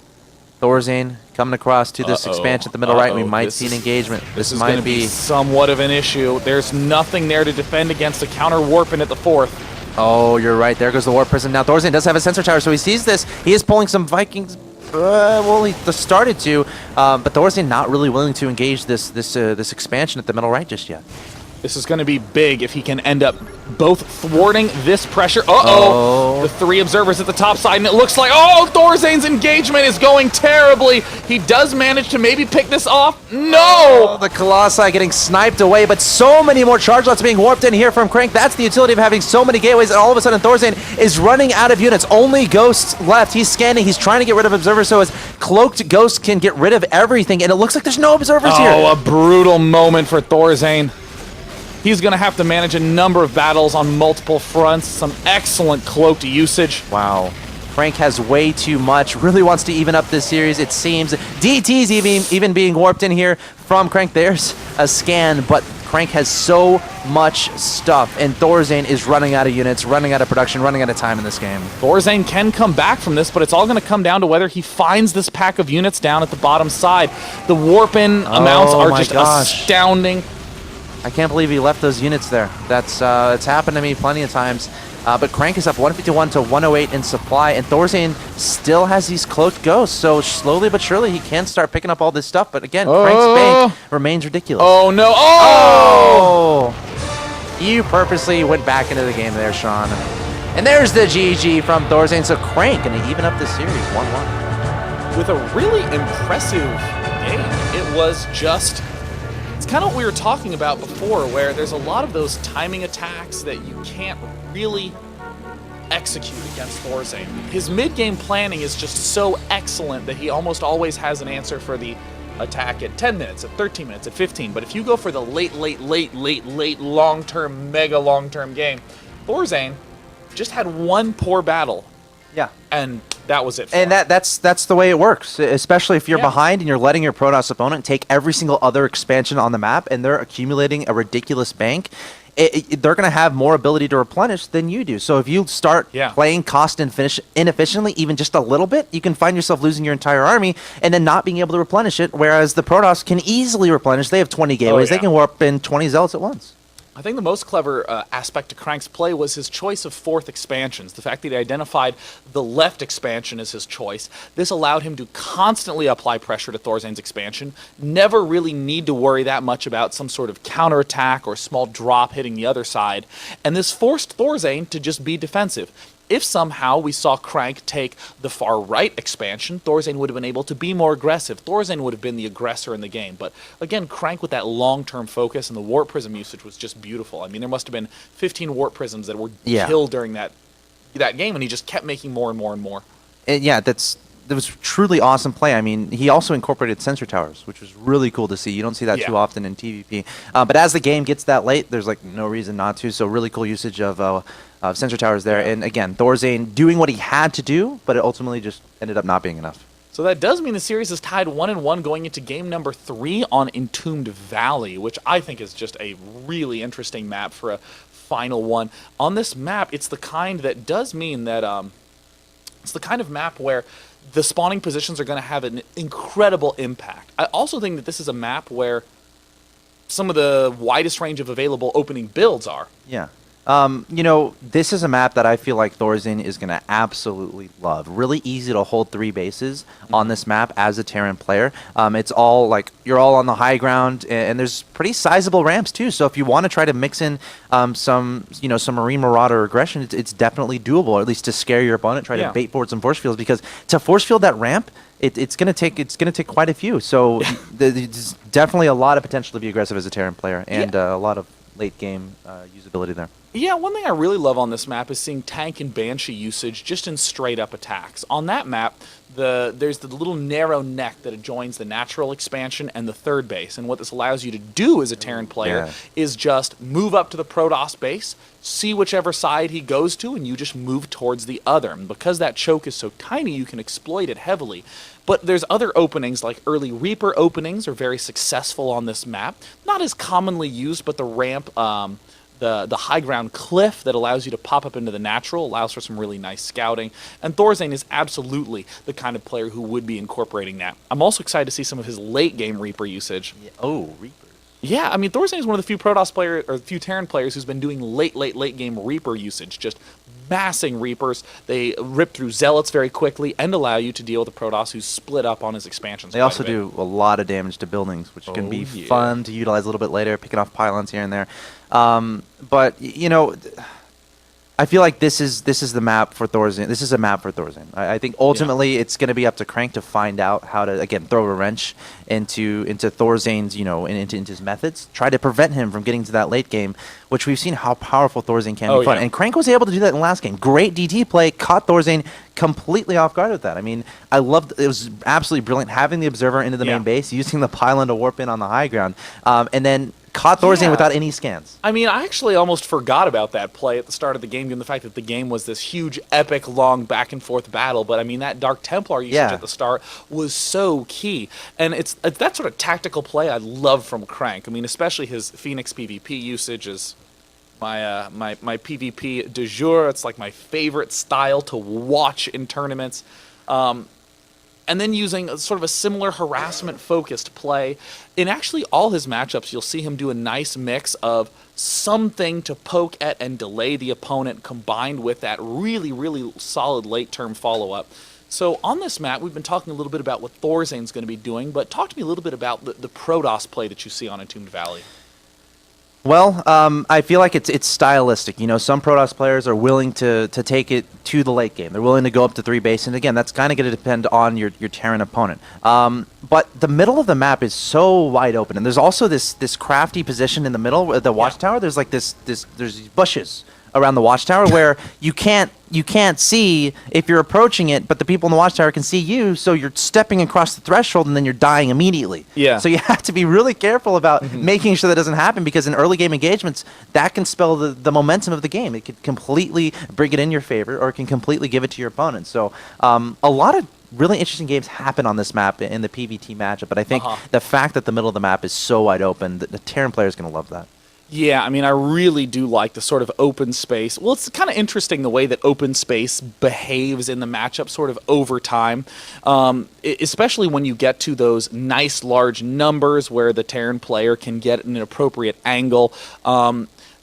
B: Thorzain coming across to this expansion at the middle right. We might see an engagement.
A: This is going to be somewhat of an issue. There's nothing there to defend against a counter warping at the 4th.
B: Oh, you're right. There goes the Warp Prism. Now Thorzain does have a sensor tower, so he sees this. He is pulling some Vikings. Well, he started to, but Thorzain not really willing to engage this expansion at the middle right just yet.
A: This is going to be big if he can end up both thwarting this pressure. Uh-oh! The 3 observers at the top side, and it looks like, Thorzain's engagement is going terribly. He does manage to maybe pick this off. No!
B: Oh, the Colossi getting sniped away, but so many more charge lots being warped in here from Crank. That's the utility of having so many gateways, and all of a sudden Thorzain is running out of units. Only ghosts left. He's scanning. He's trying to get rid of observers so his cloaked ghosts can get rid of everything, and it looks like there's no observers here.
A: Oh, a brutal moment for Thorzain. He's going to have to manage a number of battles on multiple fronts. Some excellent cloaked usage.
B: Wow. Crank has way too much, really wants to even up this series, it seems. DT's even being warped in here from Crank. There's a scan, but Crank has so much stuff, and Thorzain is running out of units, running out of production, running out of time in this game.
A: Thorzain can come back from this, but it's all going to come down to whether he finds this pack of units down at the bottom side. The warp-in amounts are just astounding.
B: I can't believe he left those units there. That's it's happened to me plenty of times. But Crank is up 151 to 108 in supply, and Thorzain still has these cloaked ghosts, so slowly but surely he can start picking up all this stuff. But again, Crank's bank remains ridiculous.
A: Oh, no.
B: Oh! You purposely went back into the game there, Sean. And there's the GG from Thorzain, so Crank going to even up this series 1-1.
A: With a really impressive game. It was just... It's kind of what we were talking about before, where there's a lot of those timing attacks that you can't really execute against Thorzain. His mid-game planning is just so excellent that he almost always has an answer for the attack at 10 minutes, at 13 minutes, at 15. But if you go for the late, long-term, mega long-term game, Thorzain just had one poor battle.
B: Yeah.
A: And that was it.
B: And that's the way it works, especially if you're behind and you're letting your Protoss opponent take every single other expansion on the map and they're accumulating a ridiculous bank. They're going to have more ability to replenish than you do. So if you start playing cost and finish inefficiently, even just a little bit, you can find yourself losing your entire army and then not being able to replenish it, whereas the Protoss can easily replenish. They have 20 gateways. They can warp in 20 zealots at once.
A: I think the most clever aspect of Crank's play was his choice of fourth expansions. The fact that he identified the left expansion as his choice. This allowed him to constantly apply pressure to Thorzain's expansion, never really need to worry that much about some sort of counterattack or small drop hitting the other side. And this forced Thorzain to just be defensive. If somehow we saw Crank take the far right expansion, Thorzain would have been able to be more aggressive. Thorzain would have been the aggressor in the game. But again, Crank with that long-term focus and the warp prism usage was just beautiful. I mean, there must have been 15 warp prisms that were killed during that game, and he just kept making more and more and more.
B: That was truly awesome play. I mean, he also incorporated sensor towers, which was really cool to see. You don't see that too often in TVP. But as the game gets that late, there's like no reason not to. So really cool usage of sensor towers there. And again, Thorzain doing what he had to do, but it ultimately just ended up not being enough.
A: So that does mean the series is tied 1-1 going into game number 3 on Entombed Valley, which I think is just a really interesting map for a final one. On this map, it's the kind that does mean that it's the kind of map where the spawning positions are going to have an incredible impact. I also think that this is a map where some of the widest range of available opening builds are.
B: Yeah. You know, this is a map that I feel like Thorzain is going to absolutely love. Really easy to hold 3 bases on this map as a Terran player. It's all like you're all on the high ground, and there's pretty sizable ramps too. So if you want to try to mix in some Marine Marauder aggression, it's definitely doable, or at least to scare your opponent. Try to bait forward some force fields, because to force field that ramp, it's gonna take quite a few. So there's definitely a lot of potential to be aggressive as a Terran player, and a lot of late game usability there.
A: Yeah, one thing I really love on this map is seeing tank and banshee usage just in straight up attacks. On that map, there's the little narrow neck that adjoins the natural expansion and the third base, and what this allows you to do as a Terran player is just move up to the Protoss base, see whichever side he goes to, and you just move towards the other. And because that choke is so tiny, you can exploit it heavily. But there's other openings, like early Reaper openings are very successful on this map. Not as commonly used, but the ramp, the high ground cliff that allows you to pop up into the natural, allows for some really nice scouting. And Thorzain is absolutely the kind of player who would be incorporating that. I'm also excited to see some of his late game Reaper usage.
B: Yeah. Oh, Reaper.
A: Yeah, I mean, Thorzain is one of the few Protoss players, or few Terran players who's been doing late game Reaper usage. Just massing Reapers. They rip through Zealots very quickly and allow you to deal with a Protoss who's split up on his expansions.
B: They also do a lot of damage to buildings, which can be fun to utilize a little bit later, picking off pylons here and there. But, you know, I feel like this is the map for Thorzain. This is a map for Thorzain. I think ultimately it's going to be up to Crank to find out how to, again, throw a wrench into Thorzain's, into his methods. Try to prevent him from getting to that late game, which we've seen how powerful Thorzain can be fun. And Crank was able to do that in the last game. Great DT play, caught Thorzain completely off guard with that. I mean, I loved it. Was absolutely brilliant having the observer into the main base, using the pylon to warp in on the high ground, and then caught Thorzain
A: Yeah.
B: without any scans.
A: I mean, I actually almost forgot about that play at the start of the game, given the fact that the game was this huge, epic, long back-and-forth battle. But, I mean, that Dark Templar usage at the start was so key. And it's that sort of tactical play I love from Crank. I mean, especially his Phoenix PvP usage is my PvP du jour. It's like my favorite style to watch in tournaments. And then using sort of a similar harassment-focused play. In actually all his matchups, you'll see him do a nice mix of something to poke at and delay the opponent combined with that really, really solid late-term follow-up. So on this map, we've been talking a little bit about what Thorzain's going to be doing, but talk to me a little bit about the Protoss play that you see on Entombed Valley.
B: Well, I feel like it's stylistic. You know, some Protoss players are willing to take it to the late game. They're willing to go up to 3 base, and again, that's kind of going to depend on your Terran opponent. But the middle of the map is so wide open, and there's also this crafty position in the middle of the watchtower. There's like there's these bushes around the watchtower where you can't see if you're approaching it, but the people in the watchtower can see you, so you're stepping across the threshold and then you're dying immediately.
A: Yeah.
B: So you have to be really careful about making sure that doesn't happen, because in early game engagements, that can spell the momentum of the game. It could completely bring it in your favor, or it can completely give it to your opponent. So a lot of really interesting games happen on this map in the PvT matchup, but I think the fact that the middle of the map is so wide open, the Terran player is going to love that.
A: Yeah, I mean, I really do like the sort of open space. Well, it's kind of interesting the way that open space behaves in the matchup sort of over time, especially when you get to those nice large numbers where the Terran player can get an appropriate angle.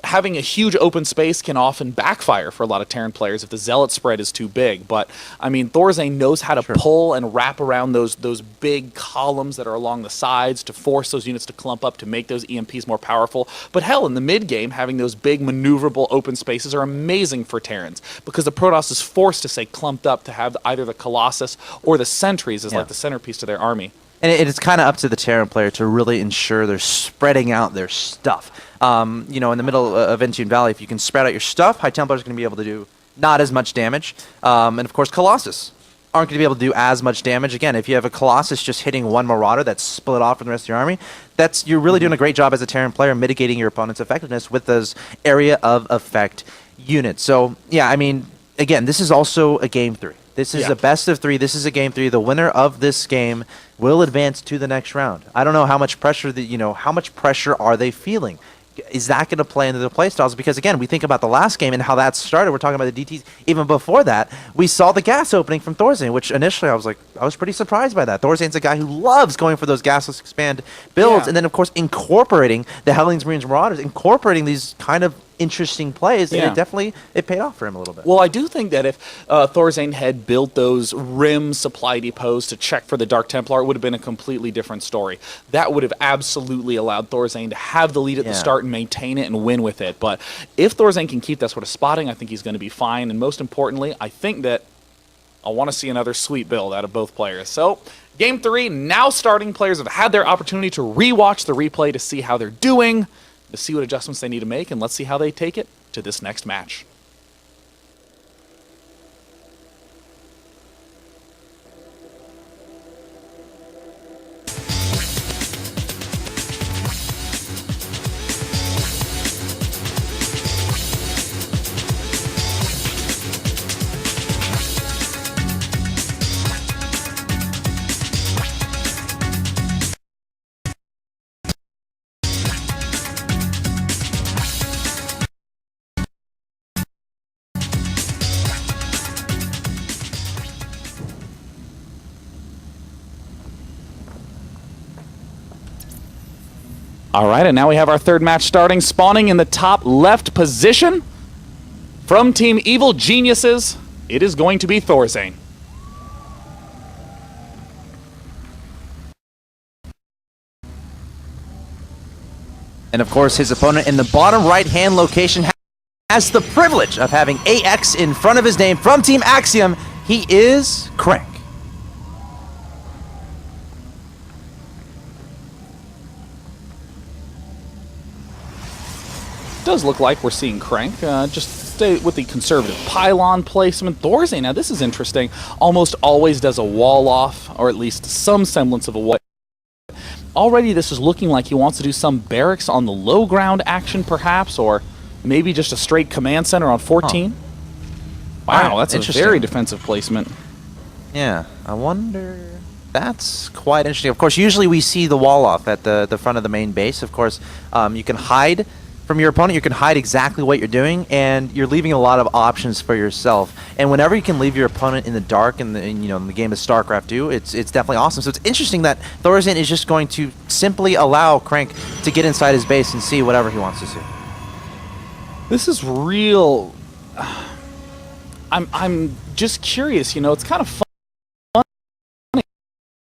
A: Having a huge open space can often backfire for a lot of Terran players if the Zealot spread is too big. But, I mean, Thorzain knows how to pull and wrap around those big columns that are along the sides to force those units to clump up to make those EMPs more powerful. But hell, in the mid-game, having those big maneuverable open spaces are amazing for Terrans, because the Protoss is forced to stay clumped up to have either the Colossus or the Sentries as like the centerpiece to their army.
B: And it's kind of up to the Terran player to really ensure they're spreading out their stuff. You know, in the middle of Entombed Valley, if you can spread out your stuff, High Templars are going to be able to do not as much damage. And of course, Colossus aren't going to be able to do as much damage. Again, if you have a Colossus just hitting one Marauder that's split off from the rest of your army, you're really doing a great job as a Terran player mitigating your opponent's effectiveness with those area of effect units. So, yeah, I mean, again, this is also a Game 3. This is a best of 3. This is a Game 3. The winner of this game will advance to the next round. I don't know how much pressure how much pressure are they feeling? Is that going to play into the playstyles? Because again, we think about the last game and how that started. We're talking about the DTs. Even before that, we saw the gas opening from Thorzain, which initially I was pretty surprised by that. Thorzain's a guy who loves going for those gasless expand builds, and then of course incorporating the Hellions, Marines, Marauders, incorporating these kind of interesting plays, and it paid off for him a little bit.
A: Well, I do think that if Thorzain had built those rim supply depots to check for the Dark Templar, it would have been a completely different story. That would have absolutely allowed Thorzain to have the lead at the start and maintain it and win with it. But if Thorzain can keep that sort of spotting, I think he's going to be fine. And most importantly, I think that I want to see another sweet build out of both players. So, Game 3, now starting. Players have had their opportunity to rewatch the replay to see how they're doing, to see what adjustments they need to make, and let's see how they take it to this next match. All right, and now we have our third match starting. Spawning in the top left position from Team Evil Geniuses, it is going to be Thorzain.
B: And of course, his opponent in the bottom right-hand location has the privilege of having AX in front of his name from Team Axiom. He is Crank.
A: Does look like we're seeing Crank. Just stay with the conservative pylon placement. Thorzain, now this is interesting, almost always does a wall off, or at least some semblance of a wall. already this is looking like he wants to do some barracks on the low ground action, perhaps, or maybe just a straight command center on 14. Huh. Wow, that's a very defensive placement.
B: Yeah, I wonder... That's quite interesting. Of course, usually we see the wall off at the front of the main base. Of course, you can hide from your opponent. You can hide exactly what you're doing, and you're leaving a lot of options for yourself. And whenever you can leave your opponent in the dark in the game of Starcraft 2, it's definitely awesome. So it's interesting that Thorzain is just going to simply allow Crank to get inside his base and see whatever he wants to see.
A: This is real. I'm just curious. It's kind of fun.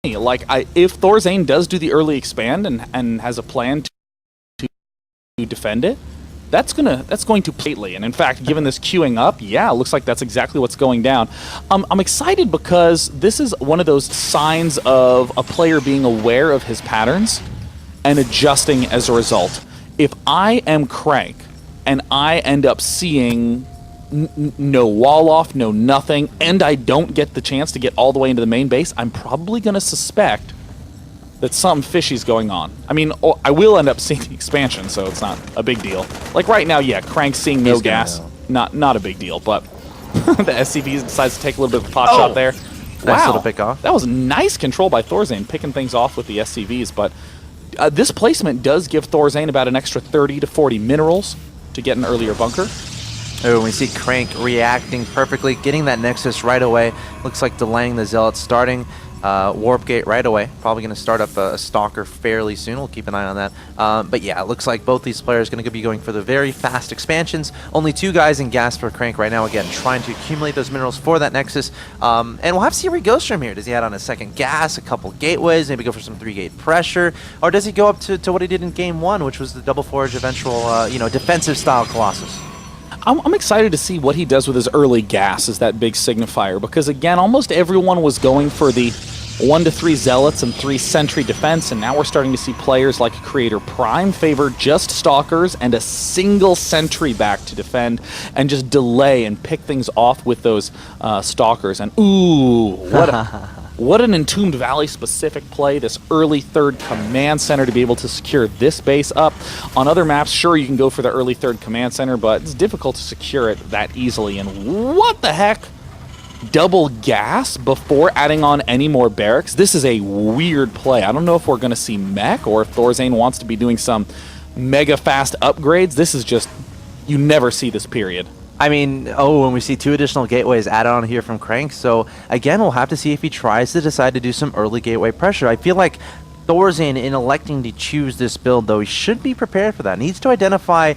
A: Like, if Thorzain does do the early expand and has a plan to defend it, that's going to plately. And in fact, given this queuing up, yeah, it looks like that's exactly what's going down. I'm excited because this is one of those signs of a player being aware of his patterns and adjusting as a result. If I am Crank and I end up seeing no wall off, no nothing, and I don't get the chance to get all the way into the main base, I'm probably going to suspect that something fishy's going on. I mean, I will end up seeing the expansion, so it's not a big deal. Like right now, yeah, Crank's seeing no gas, not a big deal, but the SCV decides to take a little bit of a pot shot there.
B: Nice little pick off.
A: That was nice control by Thorzain, picking things off with the SCVs, but this placement does give Thorzain about an extra 30 to 40 minerals to get an earlier bunker.
B: Oh, we see Crank reacting perfectly, getting that Nexus right away. Looks like delaying the Zealot, starting Warp Gate right away. Probably going to start up a Stalker fairly soon. We'll keep an eye on that. But yeah, it looks like both these players are going to be going for the very fast expansions. Only 2 guys in gas for Crank right now. Again, trying to accumulate those minerals for that Nexus. And we'll have to see where he goes from here. Does he add on a second gas, a couple gateways, maybe go for some 3-gate pressure? Or does he go up to what he did in Game 1, which was the Double Forge eventual, defensive-style Colossus?
A: I'm excited to see what he does with his early gas as that big signifier, because again, almost everyone was going for the 1 to 3 Zealots and 3 Sentry defense, and now we're starting to see players like Creator Prime favor just Stalkers and a single Sentry back to defend, and just delay and pick things off with those Stalkers. And ooh, what an Entombed Valley specific play, this early 3rd command center to be able to secure this base up. On other maps, sure, you can go for the early 3rd command center, but it's difficult to secure it that easily. And what the heck? Double gas before adding on any more barracks? This is a weird play. I don't know if we're going to see mech or if Thorzain wants to be doing some mega fast upgrades. This is just, you never see this, period.
B: I mean, when we see 2 additional gateways added on here from Crank, so again, we'll have to see if he tries to decide to do some early gateway pressure. I feel like Thorzain, in electing to choose this build, though, he should be prepared for that. Needs to identify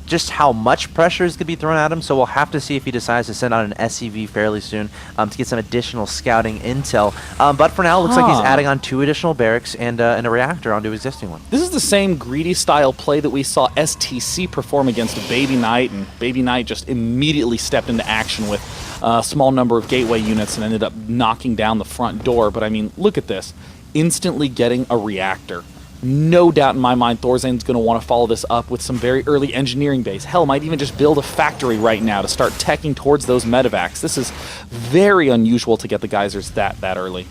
B: just how much pressure is going to be thrown at him, so we'll have to see if he decides to send out an SCV fairly soon to get some additional scouting intel. But for now, it looks like he's adding on 2 additional barracks and a reactor onto his existing one.
A: This is the same greedy style play that we saw STC perform against Baby Knight, and Baby Knight just immediately stepped into action with a small number of gateway units and ended up knocking down the front door. But I mean, look at this. Instantly getting a reactor. No doubt in my mind, Thorzain's going to want to follow this up with some very early engineering base. Hell, might even just build a factory right now to start teching towards those medevacs. This is very unusual to get the geysers that early.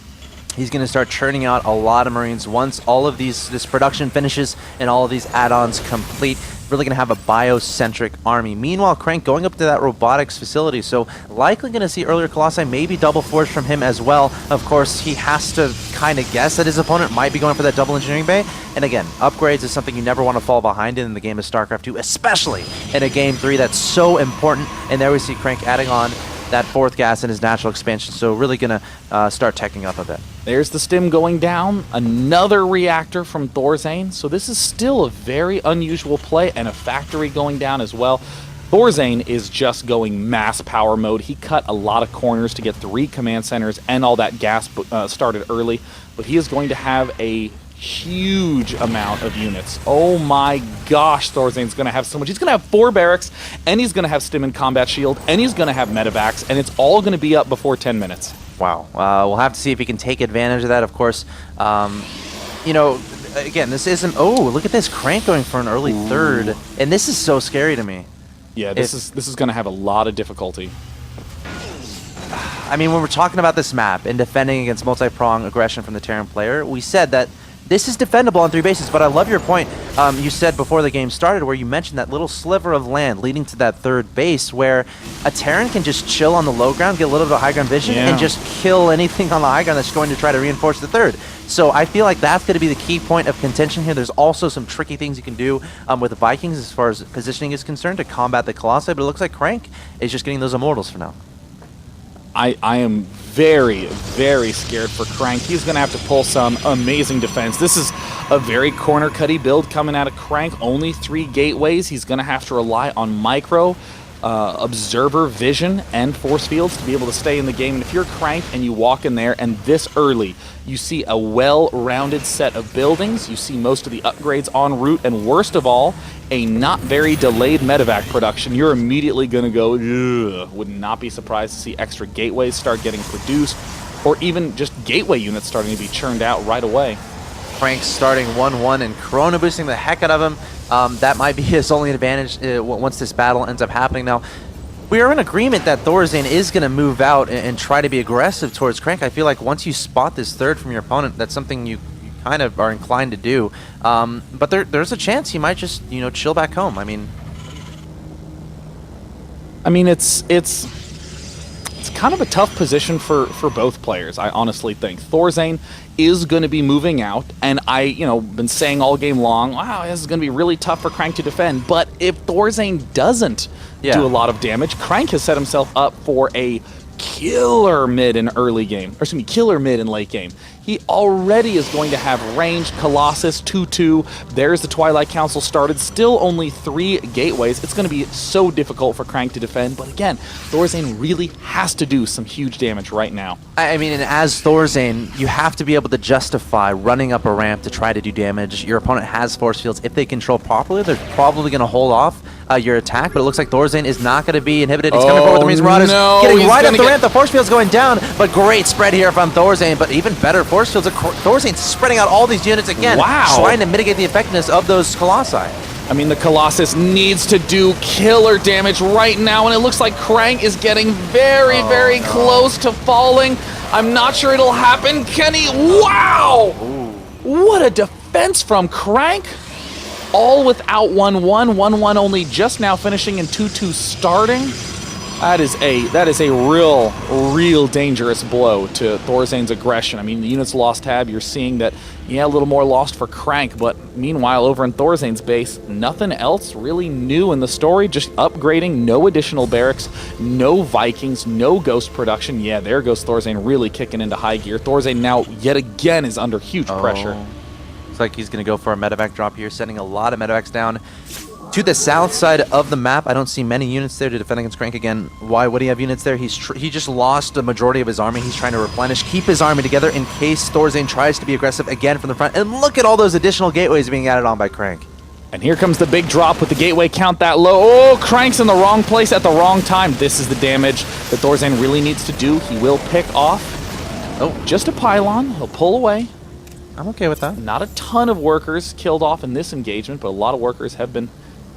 B: He's going to start churning out a lot of Marines once all of this production finishes and all of these add-ons complete. Really going to have a biocentric army. Meanwhile, Crank going up to that robotics facility, so likely going to see earlier Colossi, maybe double forge from him as well. Of course, he has to kind of guess that his opponent might be going for that double engineering bay. And again, upgrades is something you never want to fall behind in the game of StarCraft 2, especially in a Game 3 that's so important. And there we see Crank adding on that 4th gas in his natural expansion, so really going to start teching up a bit.
A: There's the stim going down, another reactor from Thorzain, so this is still a very unusual play, and a factory going down as well. Thorzain is just going mass power mode. He cut a lot of corners to get 3 command centers and all that gas started early, but he is going to have a huge amount of units. Oh my gosh, Thorzain's going to have so much. He's going to have 4 barracks, and he's going to have stim and combat shield, and he's going to have medevacs, and it's all going to be up before 10 minutes.
B: Wow. We'll have to see if he can take advantage of that, of course. Again, this isn't... Oh, look at this. Crank going for an early 3rd, and this is so scary to me.
A: Yeah, this is going to have a lot of difficulty.
B: I mean, when we're talking about this map and defending against multi-prong aggression from the Terran player, we said that This is defendable on 3 bases, but I love your point you said before the game started where you mentioned that little sliver of land leading to that 3rd base where a Terran can just chill on the low ground, get a little bit of high ground vision, and just kill anything on the high ground that's going to try to reinforce the 3rd. So I feel like that's going to be the key point of contention here. There's also some tricky things you can do with the Vikings as far as positioning is concerned to combat the Colossi, but it looks like Crank is just getting those Immortals for now.
A: I am very, very scared for Crank. He's going to have to pull some amazing defense. This is a very corner-cutty build coming out of Crank. Only 3 gateways. He's going to have to rely on micro, observer vision, and force fields to be able to stay in the game. And if you're Crank and you walk in there and this early, you see a well-rounded set of buildings, you see most of the upgrades en route, and worst of all, a not very delayed medevac production, you're immediately going to go, ugh. Would not be surprised to see extra gateways start getting produced, or even just gateway units starting to be churned out right away.
B: Crank starting 1-1 and Corona boosting the heck out of him. That might be his only advantage once this battle ends up happening. Now, we are in agreement that Thorzain is going to move out and try to be aggressive towards Crank. I feel like once you spot this 3rd from your opponent, that's something you kind of are inclined to do. But there's a chance he might just, chill back home. I mean,
A: it's kind of a tough position for both players, I honestly think. Thorzain is going to be moving out, and been saying all game long, wow, this is going to be really tough for Crank to defend. But if Thorzain doesn't do a lot of damage, Crank has set himself up for a killer mid in early game, or excuse me, killer mid in late game. He already is going to have ranged Colossus 2-2. There's the Twilight Council started. Still only 3 gateways. It's going to be so difficult for Crank to defend. But again, Thorzain really has to do some huge damage right now.
B: I mean, and as Thorzain, you have to be able to justify running up a ramp to try to do damage. Your opponent has force fields. If they control properly, they're probably going to hold off your attack, but it looks like Thorzain is not going to be inhibited. He's coming forward with the Marines Marauders, getting right up the ramp. The force field's going down, but great spread here from Thorzain, but even better force fields. Thorzain's spreading out all these units again, trying to mitigate the effectiveness of those Colossi.
A: I mean, the Colossus needs to do killer damage right now, and it looks like Crank is getting very, very close to falling. I'm not sure it'll happen. Can he? Wow! Ooh. What a defense from Crank! All without 1-1. 1-1 only just now finishing and 2-2 starting. That is a real dangerous blow to Thorzain's aggression. I mean, the units lost tab. You're seeing that, a little more lost for Crank, but meanwhile, over in Thorzain's base, nothing else really new in the story, just upgrading, no additional barracks, no Vikings, no Ghost production. Yeah, there goes Thorzain really kicking into high gear. Thorzain now, yet again, is under huge pressure.
B: Looks like he's going to go for a medevac drop here, sending a lot of medevacs down to the south side of the map. I don't see many units there to defend against Crank again. Why would he have units there? He just lost the majority of his army. He's trying to replenish, keep his army together in case Thorzain tries to be aggressive again from the front. And look at all those additional gateways being added on by Crank.
A: And here comes the big drop with the gateway count that low. Oh, Crank's in the wrong place at the wrong time. This is the damage that Thorzain really needs to do. He will pick off. Oh, just a pylon. He'll pull away.
B: I'm okay with that.
A: Not a ton of workers killed off in this engagement, but a lot of workers have been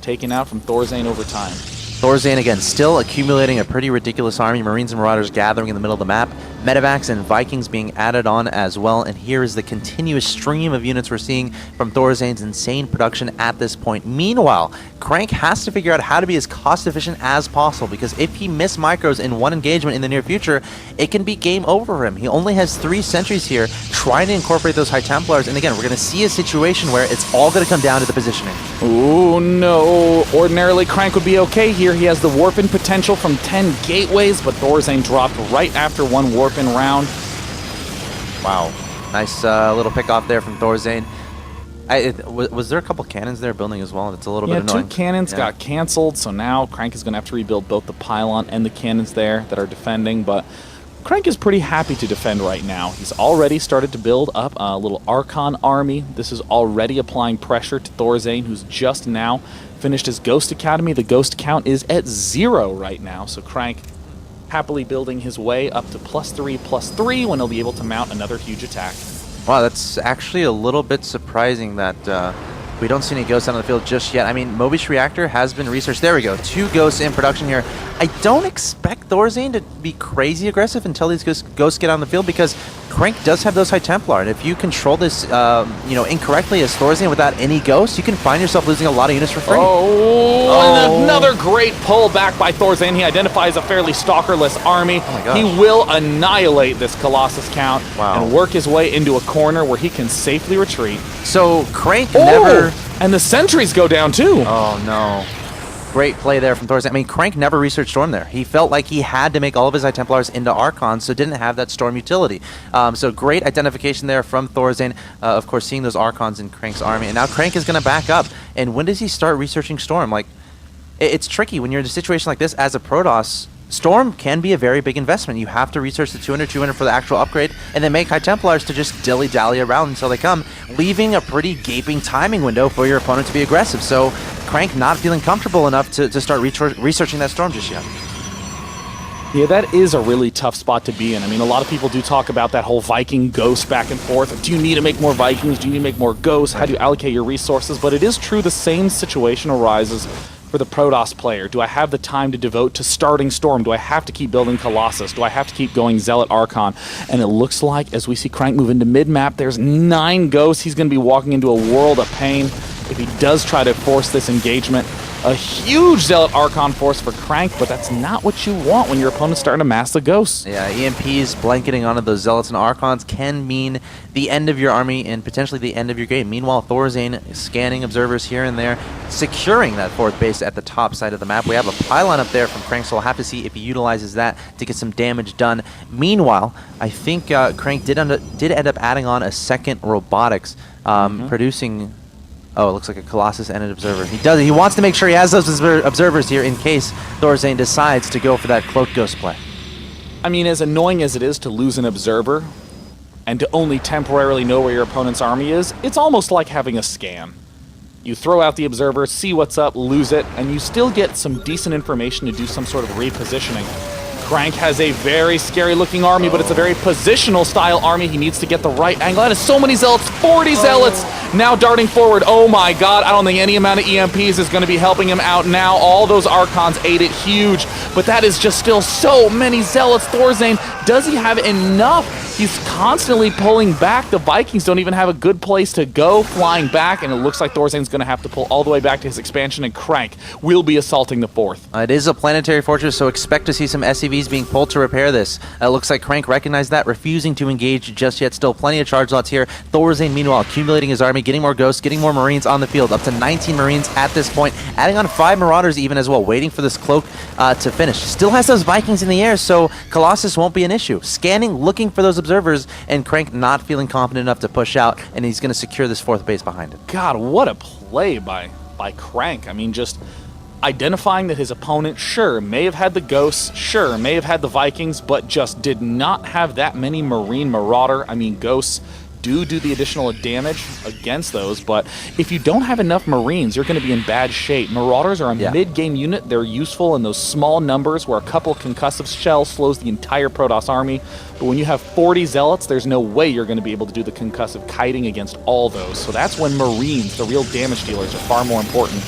A: taken out from Thorzain over time.
B: Thorzain, again, still accumulating a pretty ridiculous army. Marines and Marauders gathering in the middle of the map. Medevacs and Vikings being added on as well. And here is the continuous stream of units we're seeing from Thorzain's insane production at this point. Meanwhile, Crank has to figure out how to be as cost-efficient as possible, because if he missed micros in one engagement in the near future, it can be game over for him. He only has 3 sentries here, trying to incorporate those High Templars. And again, we're going to see a situation where it's all going to come down to the positioning.
A: Ooh, no. Ordinarily, Crank would be okay here. He has the warp-in potential from 10 gateways, but Thorzain dropped right after one warp-in round.
B: Wow. Nice little pick-off there from Thorzain. Was there a couple cannons there building as well? It's a little bit annoying.
A: 2 cannons got canceled, so now Crank is going to have to rebuild both the pylon and the cannons there that are defending, but Crank is pretty happy to defend right now. He's already started to build up a little Archon army. This is already applying pressure to Thorzain, who's just now finished his Ghost Academy. The Ghost count is at 0 right now, so Crank happily building his way up to +3/+3 when he'll be able to mount another huge attack.
B: Wow, that's actually a little bit surprising that we don't see any ghosts out on the field just yet. I mean, Mobius Reactor has been researched. There we go. 2 ghosts in production here. I don't expect Thorzain to be crazy aggressive until these ghosts get on the field, because Crank does have those High Templar, and if you control this, incorrectly as Thorzain without any ghosts, you can find yourself losing a lot of units for free.
A: And another great pull back by Thorzain. He identifies a fairly stalkerless army.
B: Oh my gosh.
A: He will annihilate this Colossus count and work his way into a corner where he can safely retreat.
B: So Crank never...
A: And the sentries go down too.
B: Oh no. Great play there from Thorzain. I mean, Crank never researched Storm there. He felt like he had to make all of his High Templars into Archons, so didn't have that Storm utility. So great identification there from Thorzain. Of course, seeing those Archons in Crank's army. And now Crank is going to back up. And when does he start researching Storm? Like, it's tricky when you're in a situation like this as a Protoss. Storm can be a very big investment. You have to research the 200 for the actual upgrade, and then make High Templars to just dilly-dally around until they come, leaving a pretty gaping timing window for your opponent to be aggressive. So Crank not feeling comfortable enough to start researching that Storm just yet.
A: Yeah, that is a really tough spot to be in. I mean, a lot of people do talk about that whole Viking ghost back and forth. Do you need to make more Vikings? Do you need to make more ghosts? How do you allocate your resources? But it is true the same situation arises for the Protoss player. Do I have the time to devote to starting Storm? Do I have to keep building Colossus? Do I have to keep going Zealot Archon? And it looks like, as we see Crank move into mid-map, there's 9 ghosts. He's going to be walking into a world of pain if he does try to force this engagement. A huge Zealot Archon force for Crank, but that's not what you want when your opponent's starting to mass the ghosts.
B: Yeah, EMPs blanketing onto those Zealots and Archons can mean the end of your army and potentially the end of your game. Meanwhile, Thorzain is scanning observers here and there, securing that 4th base at the top side of the map. We have a pylon up there from Crank, so we'll have to see if he utilizes that to get some damage done. Meanwhile, I think Crank did end up adding on a second robotics, producing... Oh, it looks like a Colossus and an Observer. He wants to make sure he has those observers here in case Thorzain decides to go for that Cloaked Ghost play.
A: I mean, as annoying as it is to lose an Observer and to only temporarily know where your opponent's army is, it's almost like having a scan. You throw out the Observer, see what's up, lose it, and you still get some decent information to do some sort of repositioning. Crank has a very scary looking army, but it's a very positional style army. He needs to get the right angle. That is so many Zealots, 40 Zealots now darting forward. Oh my god, I don't think any amount of EMPs is going to be helping him out now. All those Archons ate it huge, but that is just still so many Zealots. Thorzain, does he have enough? He's constantly pulling back. The Vikings don't even have a good place to go flying back, and it looks like Thorzain's going to have to pull all the way back to his expansion, and Crank will be assaulting the 4th.
B: It is a planetary fortress, so expect to see some SCVs being pulled to repair this. It looks like Crank recognized that, refusing to engage just yet. Still plenty of charge lots here. Thorzain, meanwhile, accumulating his army, getting more ghosts, getting more Marines on the field, up to 19 Marines at this point, adding on 5 Marauders even as well, waiting for this Cloak to finish. Still has those Vikings in the air, so Colossus won't be an issue. Scanning, looking for those observers, and Crank not feeling confident enough to push out, and he's going to secure this 4th base behind it.
A: God, what a play by Crank. I mean, just identifying that his opponent, sure, may have had the Ghosts, sure, may have had the Vikings, but just did not have that many Marine Marauder. I mean, Ghosts do the additional damage against those, but if you don't have enough Marines, you're going to be in bad shape. Marauders are a mid-game unit. They're useful in those small numbers where a couple concussive shells slows the entire Protoss army, but when you have 40 Zealots, there's no way you're going to be able to do the concussive kiting against all those. So that's when Marines, the real damage dealers, are far more important.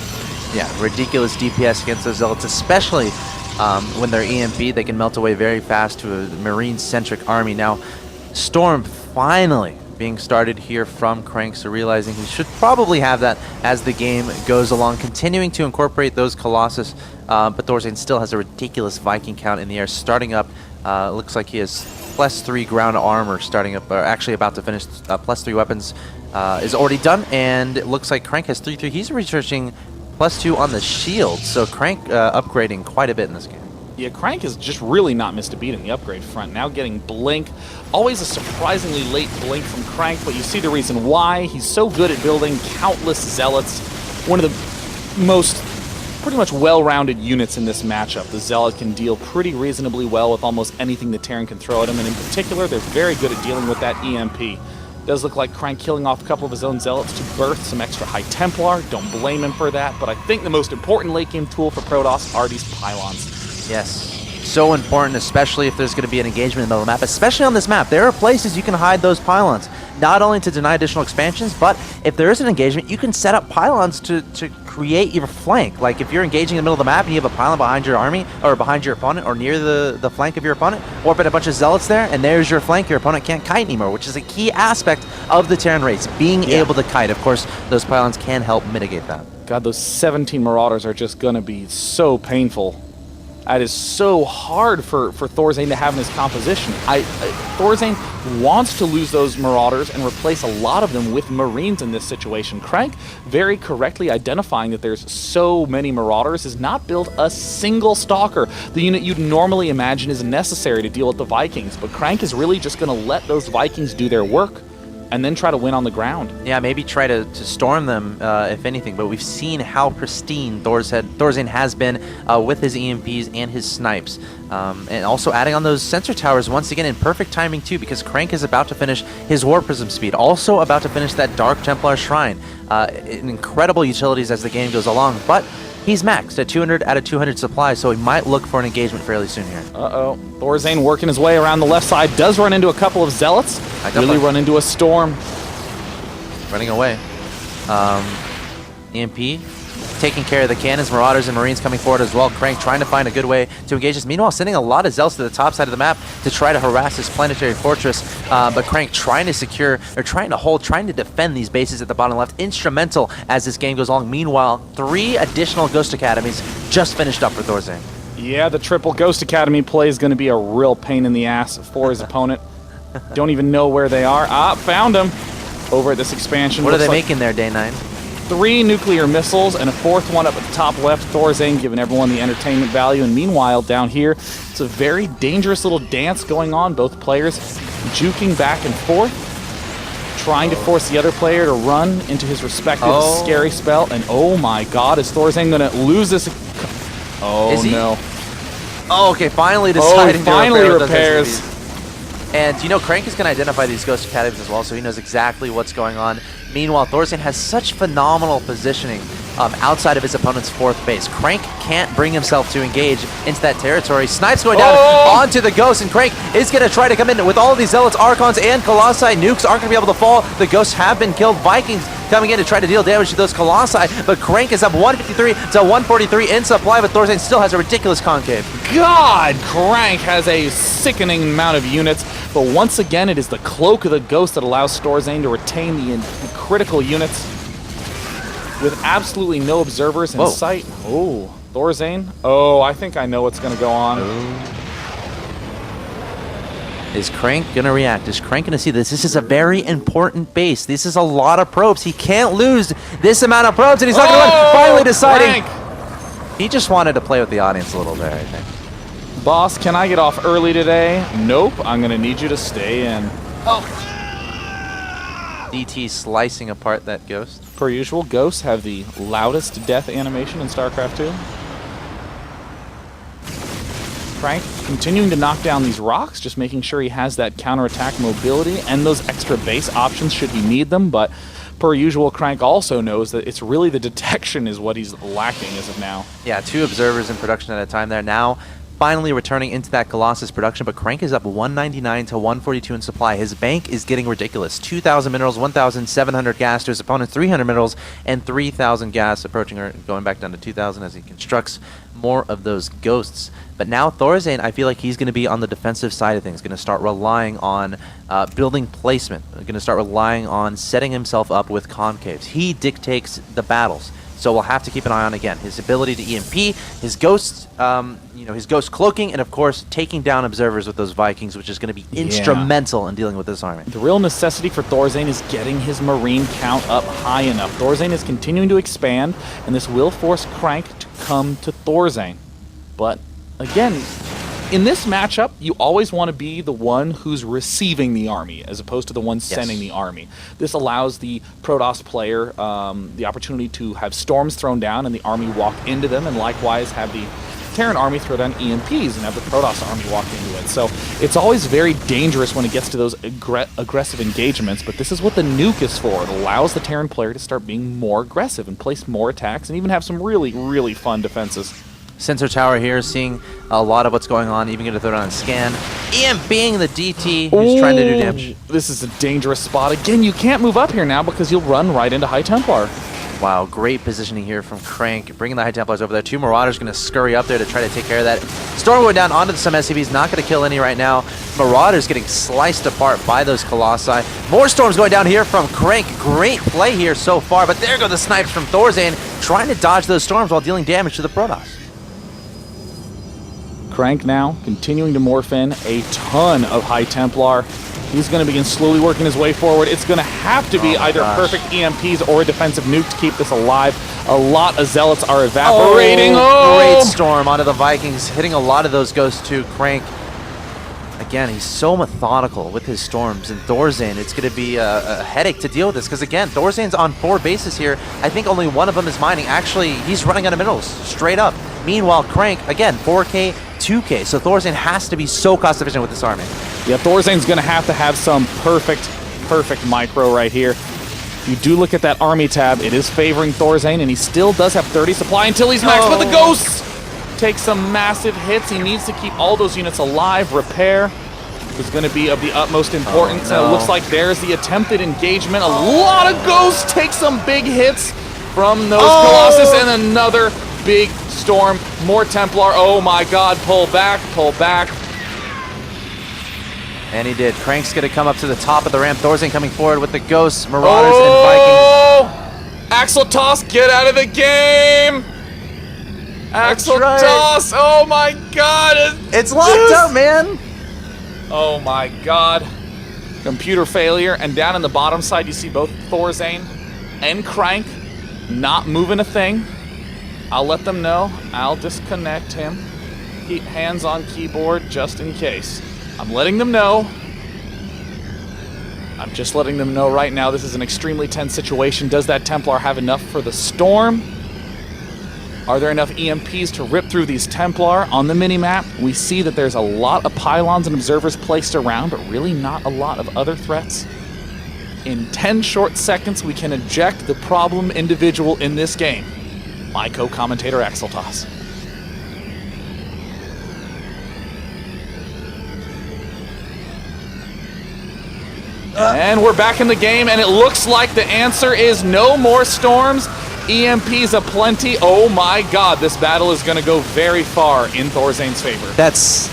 B: Yeah, ridiculous DPS against those Zealots, especially when they're EMP. They can melt away very fast to a Marine-centric army. Now, Storm finally being started here from Crank, so realizing he should probably have that as the game goes along, continuing to incorporate those Colossus, but Thorzain still has a ridiculous Viking count in the air, starting up. Looks like he has +3 ground armor starting up, or actually about to finish. +3 weapons is already done, and it looks like Crank has 3/3. He's researching +2 on the shield, so Crank upgrading quite a bit in this game.
A: Yeah, Crank has just really not missed a beat in the upgrade front. Now getting Blink. Always a surprisingly late Blink from Crank, but you see the reason why. He's so good at building countless Zealots. One of the most pretty much well-rounded units in this matchup. The Zealot can deal pretty reasonably well with almost anything the Terran can throw at him, and in particular, they're very good at dealing with that EMP. Does look like Crank killing off a couple of his own Zealots to birth some extra High Templar. Don't blame him for that, but I think the most important late-game tool for Protoss are these pylons.
B: Yes, so important, especially if there's going to be an engagement in the middle of the map, especially on this map. There are places you can hide those pylons, not only to deny additional expansions, but if there is an engagement, you can set up pylons to create your flank. Like if you're engaging in the middle of the map and you have a pylon behind your army or behind your opponent or near the flank of your opponent, or put a bunch of zealots there and there's your flank, your opponent can't kite anymore, which is a key aspect of the Terran race, being able to kite. Of course, those pylons can help mitigate that.
A: God, those 17 Marauders are just going to be so painful. That is so hard for Thorzain to have in his composition. Thorzain wants to lose those Marauders and replace a lot of them with Marines in this situation. Crank very correctly identifying that there's so many Marauders has not built a single Stalker. The unit you'd normally imagine is necessary to deal with the Vikings, but Crank is really just going to let those Vikings do their work and then try to win on the ground. Yeah,
B: maybe try to storm them, if anything, but we've seen how pristine Thorzain has been with his EMPs and his snipes. And also adding on those sensor towers once again in perfect timing too, because Crank is about to finish his War Prism speed, also about to finish that Dark Templar Shrine. Incredible utilities as the game goes along, but he's maxed at 200 out of 200 supply, so he might look for an engagement fairly soon here.
A: Uh-oh. Thorzain working his way around the left side, does run into a couple of Zealots, really run into a Storm.
B: Running away. EMP taking care of the cannons, Marauders and Marines coming forward as well. Crank trying to find a good way to engage this. Meanwhile, sending a lot of Zealots to the top side of the map to try to harass this planetary fortress. But Crank trying to secure, or trying to hold, trying to defend these bases at the bottom left. Instrumental as this game goes along. Meanwhile, 3 additional Ghost Academies just finished up for Thorzain.
A: Yeah, the triple Ghost Academy play is going to be a real pain in the ass for his opponent. Don't even know where they are. Ah, found them over at this expansion.
B: What are they making there, Day 9?
A: 3 nuclear missiles and a 4th one up at the top left. Thorzain giving everyone the entertainment value. And meanwhile, down here, it's a very dangerous little dance going on. Both players juking back and forth, trying to force the other player to run into his respective scary spell. And oh my god, is Thorzain going to lose this? Oh no.
B: Oh, okay, finally deciding
A: finally repairs.
B: And you know, Crank is going to identify these Ghost Academies as well, so he knows exactly what's going on. Meanwhile, Thorzain has such phenomenal positioning outside of his opponent's 4th base. Crank can't bring himself to engage into that territory. Snipes going down onto the Ghost, and Crank is going to try to come in with all of these Zealots, Archons, and Colossi. Nukes aren't going to be able to fall. The Ghosts have been killed. Vikings coming in to try to deal damage to those Colossi, but Crank is up 153 to 143 in supply, but Thorzain still has a ridiculous concave.
A: God, Crank has a sickening amount of units, but once again, it is the Cloak of the Ghost that allows Thorzain to retain the critical units with absolutely no observers in sight. Oh, Thorzain. Oh, I think I know what's going to go on.
B: Is Crank going to react? Is Crank going to see this? This is a very important base. This is a lot of probes. He can't lose this amount of probes, and he's not going to run. Finally deciding.
A: Crank.
B: He just wanted to play with the audience a little there, I think.
A: Boss, can I get off early today? Nope, I'm going to need you to stay in.
B: DT slicing apart that Ghost.
A: Per usual, Ghosts have the loudest death animation in Starcraft 2. Crank continuing to knock down these rocks, just making sure he has that counterattack mobility and those extra base options should he need them, but per usual, Crank also knows that it's really the detection is what he's lacking as of now.
B: Yeah, 2 observers in production at a time there. Now, finally returning into that Colossus production, but Crank is up 199 to 142 in supply. His bank is getting ridiculous. 2,000 minerals, 1,700 gas to his opponent, 300 minerals, and 3,000 gas, approaching or going back down to 2,000 as he constructs more of those Ghosts. But now Thorzain, I feel like he's going to be on the defensive side of things, going to start relying on building placement, going to start relying on setting himself up with concaves. He dictates the battles. So we'll have to keep an eye on, again, his ability to EMP, his Ghosts, his Ghost cloaking, and of course, taking down observers with those Vikings, which is going to be instrumental in dealing with this army.
A: The real necessity for Thorzain is getting his Marine count up high enough. Thorzain is continuing to expand, and this will force Crank to come to Thorzain. But, again, in this matchup, you always want to be the one who's receiving the army as opposed to the one sending the army. This allows the Protoss player the opportunity to have storms thrown down and the army walk into them, and likewise have the Terran army throw down EMPs and have the Protoss army walk into it. So it's always very dangerous when it gets to those aggressive engagements, but this is what the nuke is for. It allows the Terran player to start being more aggressive and place more attacks and even have some really, really fun defenses.
B: Sensor tower here, seeing a lot of what's going on, even going to throw down a scan. being the DT who's trying to do damage.
A: This is a dangerous spot. Again, you can't move up here now because you'll run right into High Templar.
B: Wow, great positioning here from Crank, bringing the High Templars over there. 2 Marauders going to scurry up there to try to take care of that. Storm going down onto some SCVs, not going to kill any right now. Marauders getting sliced apart by those Colossi. More Storms going down here from Crank. Great play here so far, but there go the snipes from Thorzain, trying to dodge those Storms while dealing damage to the Protoss.
A: Crank now continuing to morph in a ton of High Templar. He's going to begin slowly working his way forward. It's going to have to be either perfect EMPs or a defensive nuke to keep this alive. A lot of Zealots are evaporating.
B: Great Storm onto the Vikings, hitting a lot of those Ghosts too. Crank, again, he's so methodical with his Storms. And Thorzain, it's going to be a headache to deal with this because, again, Thorzain's on 4 bases here. I think only one of them is mining. Actually, he's running out of minerals, straight up. Meanwhile, Crank, again, 4K, 2K. So Thorzain has to be so cost-efficient with this army.
A: Yeah, Thorzain's going to have some perfect micro right here. If you do look at that army tab, it is favoring Thorzain, and he still does have 30 supply until he's maxed, but the Ghosts take some massive hits. He needs to keep all those units alive. Repair is going to be of the utmost importance. And it looks like there's the attempted engagement. A lot of Ghosts take some big hits from those Colossus, and another big Storm. More Templar. Oh my god, pull back, pull back.
B: And he did. Crank's going to come up to the top of the ramp. Thorzain coming forward with the Ghosts, Marauders, and Vikings.
A: Axel Toss, get out of the game! Axel Toss, oh my god!
B: It's locked up, man!
A: Oh my god. Computer failure, and down in the bottom side you see both Thorzain and Crank not moving a thing. I'll let them know. I'll disconnect him. Keep hands on keyboard just in case. I'm letting them know. I'm just letting them know right now this is an extremely tense situation. Does that Templar have enough for the Storm? Are there enough EMPs to rip through these Templar? On the minimap, we see that there's a lot of pylons and observers placed around, but really not a lot of other threats. In 10 short seconds, we can eject the problem individual in this game. My co-commentator, Axel Toss. And we're back in the game, and it looks like the answer is no more Storms. EMPs aplenty. Oh my god, this battle is going to go very far in Thorzain's favor.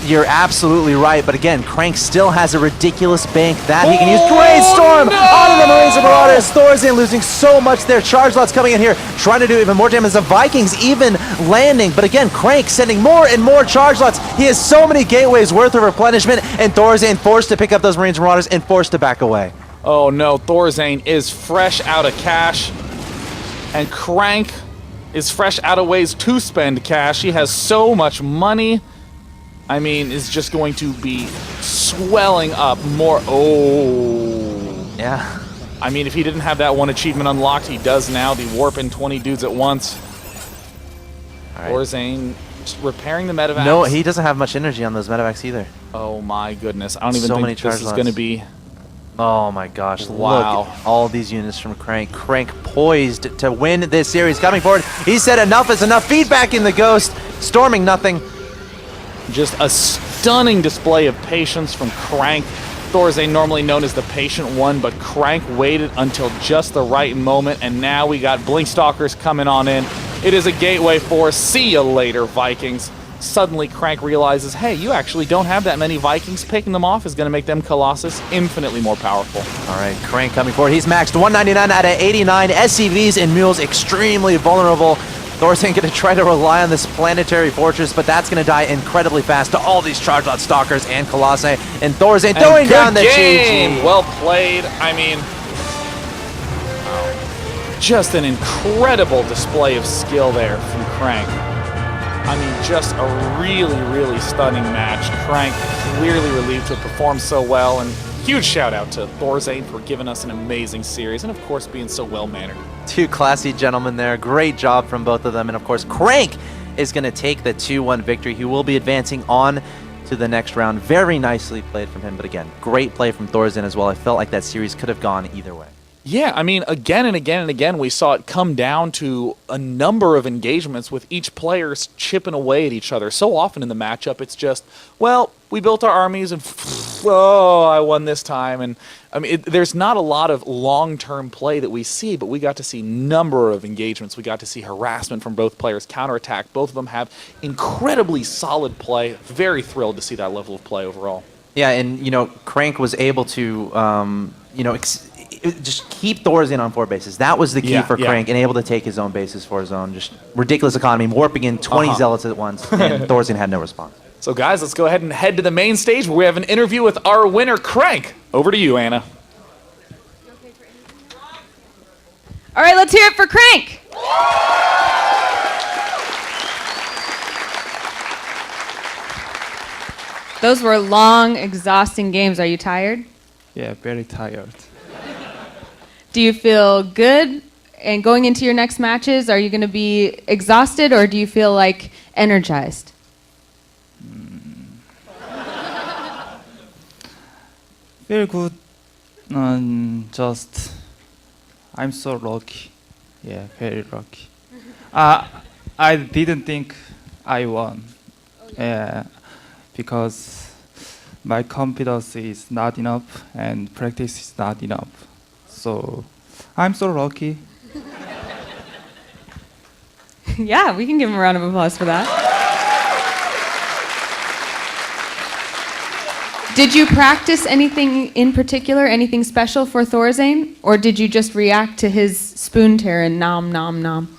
B: You're absolutely right, but again, Crank still has a ridiculous bank that he can use. Great Storm onto the Marines and Marauders. Thorzain losing so much there. Charge lots coming in here, trying to do even more damage. The Vikings even landing, but again, Crank sending more and more charge lots. He has so many gateways worth of replenishment, and Thorzain forced to pick up those Marines and Marauders and forced to back away.
A: Oh no, Thorzain is fresh out of cash. And Crank is fresh out of ways to spend cash. He has so much money. I mean, is just going to be swelling up more. Oh.
B: Yeah.
A: I mean, if he didn't have that one achievement unlocked, he does now. The warping 20 dudes at once. All right. Thorzain just repairing the medevacs.
B: No, he doesn't have much energy on those medevacs either.
A: Oh my goodness. I don't even
B: so
A: think
B: many
A: this is going to be...
B: Oh my gosh,
A: wow.
B: Look at all these units from Crank. Crank poised to win this series. Coming forward, he said enough is enough. Feedback in the Ghost, storming nothing.
A: Just a stunning display of patience from Crank. Thorzain, normally known as the patient one, but Crank waited until just the right moment, and now we got Blinkstalkers coming on in. It is a gateway for see you later, Vikings. Suddenly, Crank realizes, hey, you actually don't have that many Vikings. Picking them off is going to make them Colossus infinitely more powerful.
B: All right, Crank coming forward. He's maxed 199 out of 89. SCVs and mules extremely vulnerable. Thorzain going to try to rely on this planetary fortress, but that's going to die incredibly fast to all these charge lot stalkers and Colossi. And Thorzain throwing down the GG.
A: Well played. I mean, just an incredible display of skill there from Crank. I mean, just a really, really stunning match. Crank clearly relieved to have performed so well, and huge shout out to Thorzain for giving us an amazing series, and of course being so well-mannered.
B: Two classy gentlemen there. Great job from both of them, and of course Crank is going to take the 2-1 victory. He will be advancing on to the next round. Very nicely played from him, but again, great play from Thorzain as well. I felt like that series could have gone either way.
A: Yeah, I mean, again and again and again, we saw it come down to a number of engagements with each player chipping away at each other. So often in the matchup, it's just, well, we built our armies and, oh, I won this time. And I mean, there's not a lot of long-term play that we see, but we got to see number of engagements. We got to see harassment from both players, counterattack. Both of them have incredibly solid play. Very thrilled to see that level of play overall.
B: Yeah, and Crank was able to just keep Thorzain on 4 bases. That was the key for Crank, and able to take his own bases for his own. Just ridiculous economy, warping in 20 zealots at once, and Thorzain had no response.
A: So guys, let's go ahead and head to the main stage where we have an interview with our winner, Crank. Over to you, Anna.
C: All right, let's hear it for Crank. Those were long, exhausting games. Are you tired?
D: Yeah, very tired.
C: Do you feel good? And going into your next matches, are you going to be exhausted or do you feel like energized?
D: Feel good. Just, I'm so lucky. Yeah, very lucky. I didn't think I won. Yeah, because my confidence is not enough and practice is not enough. So I'm so lucky.
C: Yeah, we can give him a round of applause for that. Did you practice anything in particular, anything special for Thorzain? Or did you just react to his spoon tear and nom nom nom?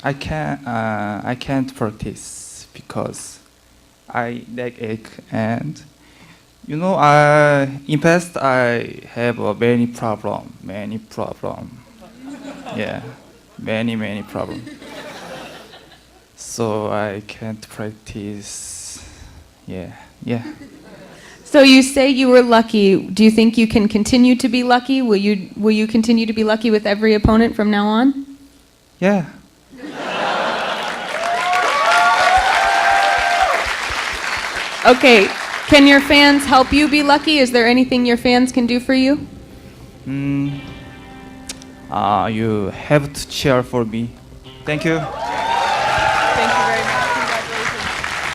D: I can't practice because I leg ache and in past I have many problem. Yeah, many problem. So I can't practice. Yeah.
C: So you say you were lucky. Do you think you can continue to be lucky? Will you continue to be lucky with every opponent from now on?
D: Yeah.
C: Okay, can your fans help you be lucky? Is there anything your fans can do for you?
D: You have to cheer for me. Thank you.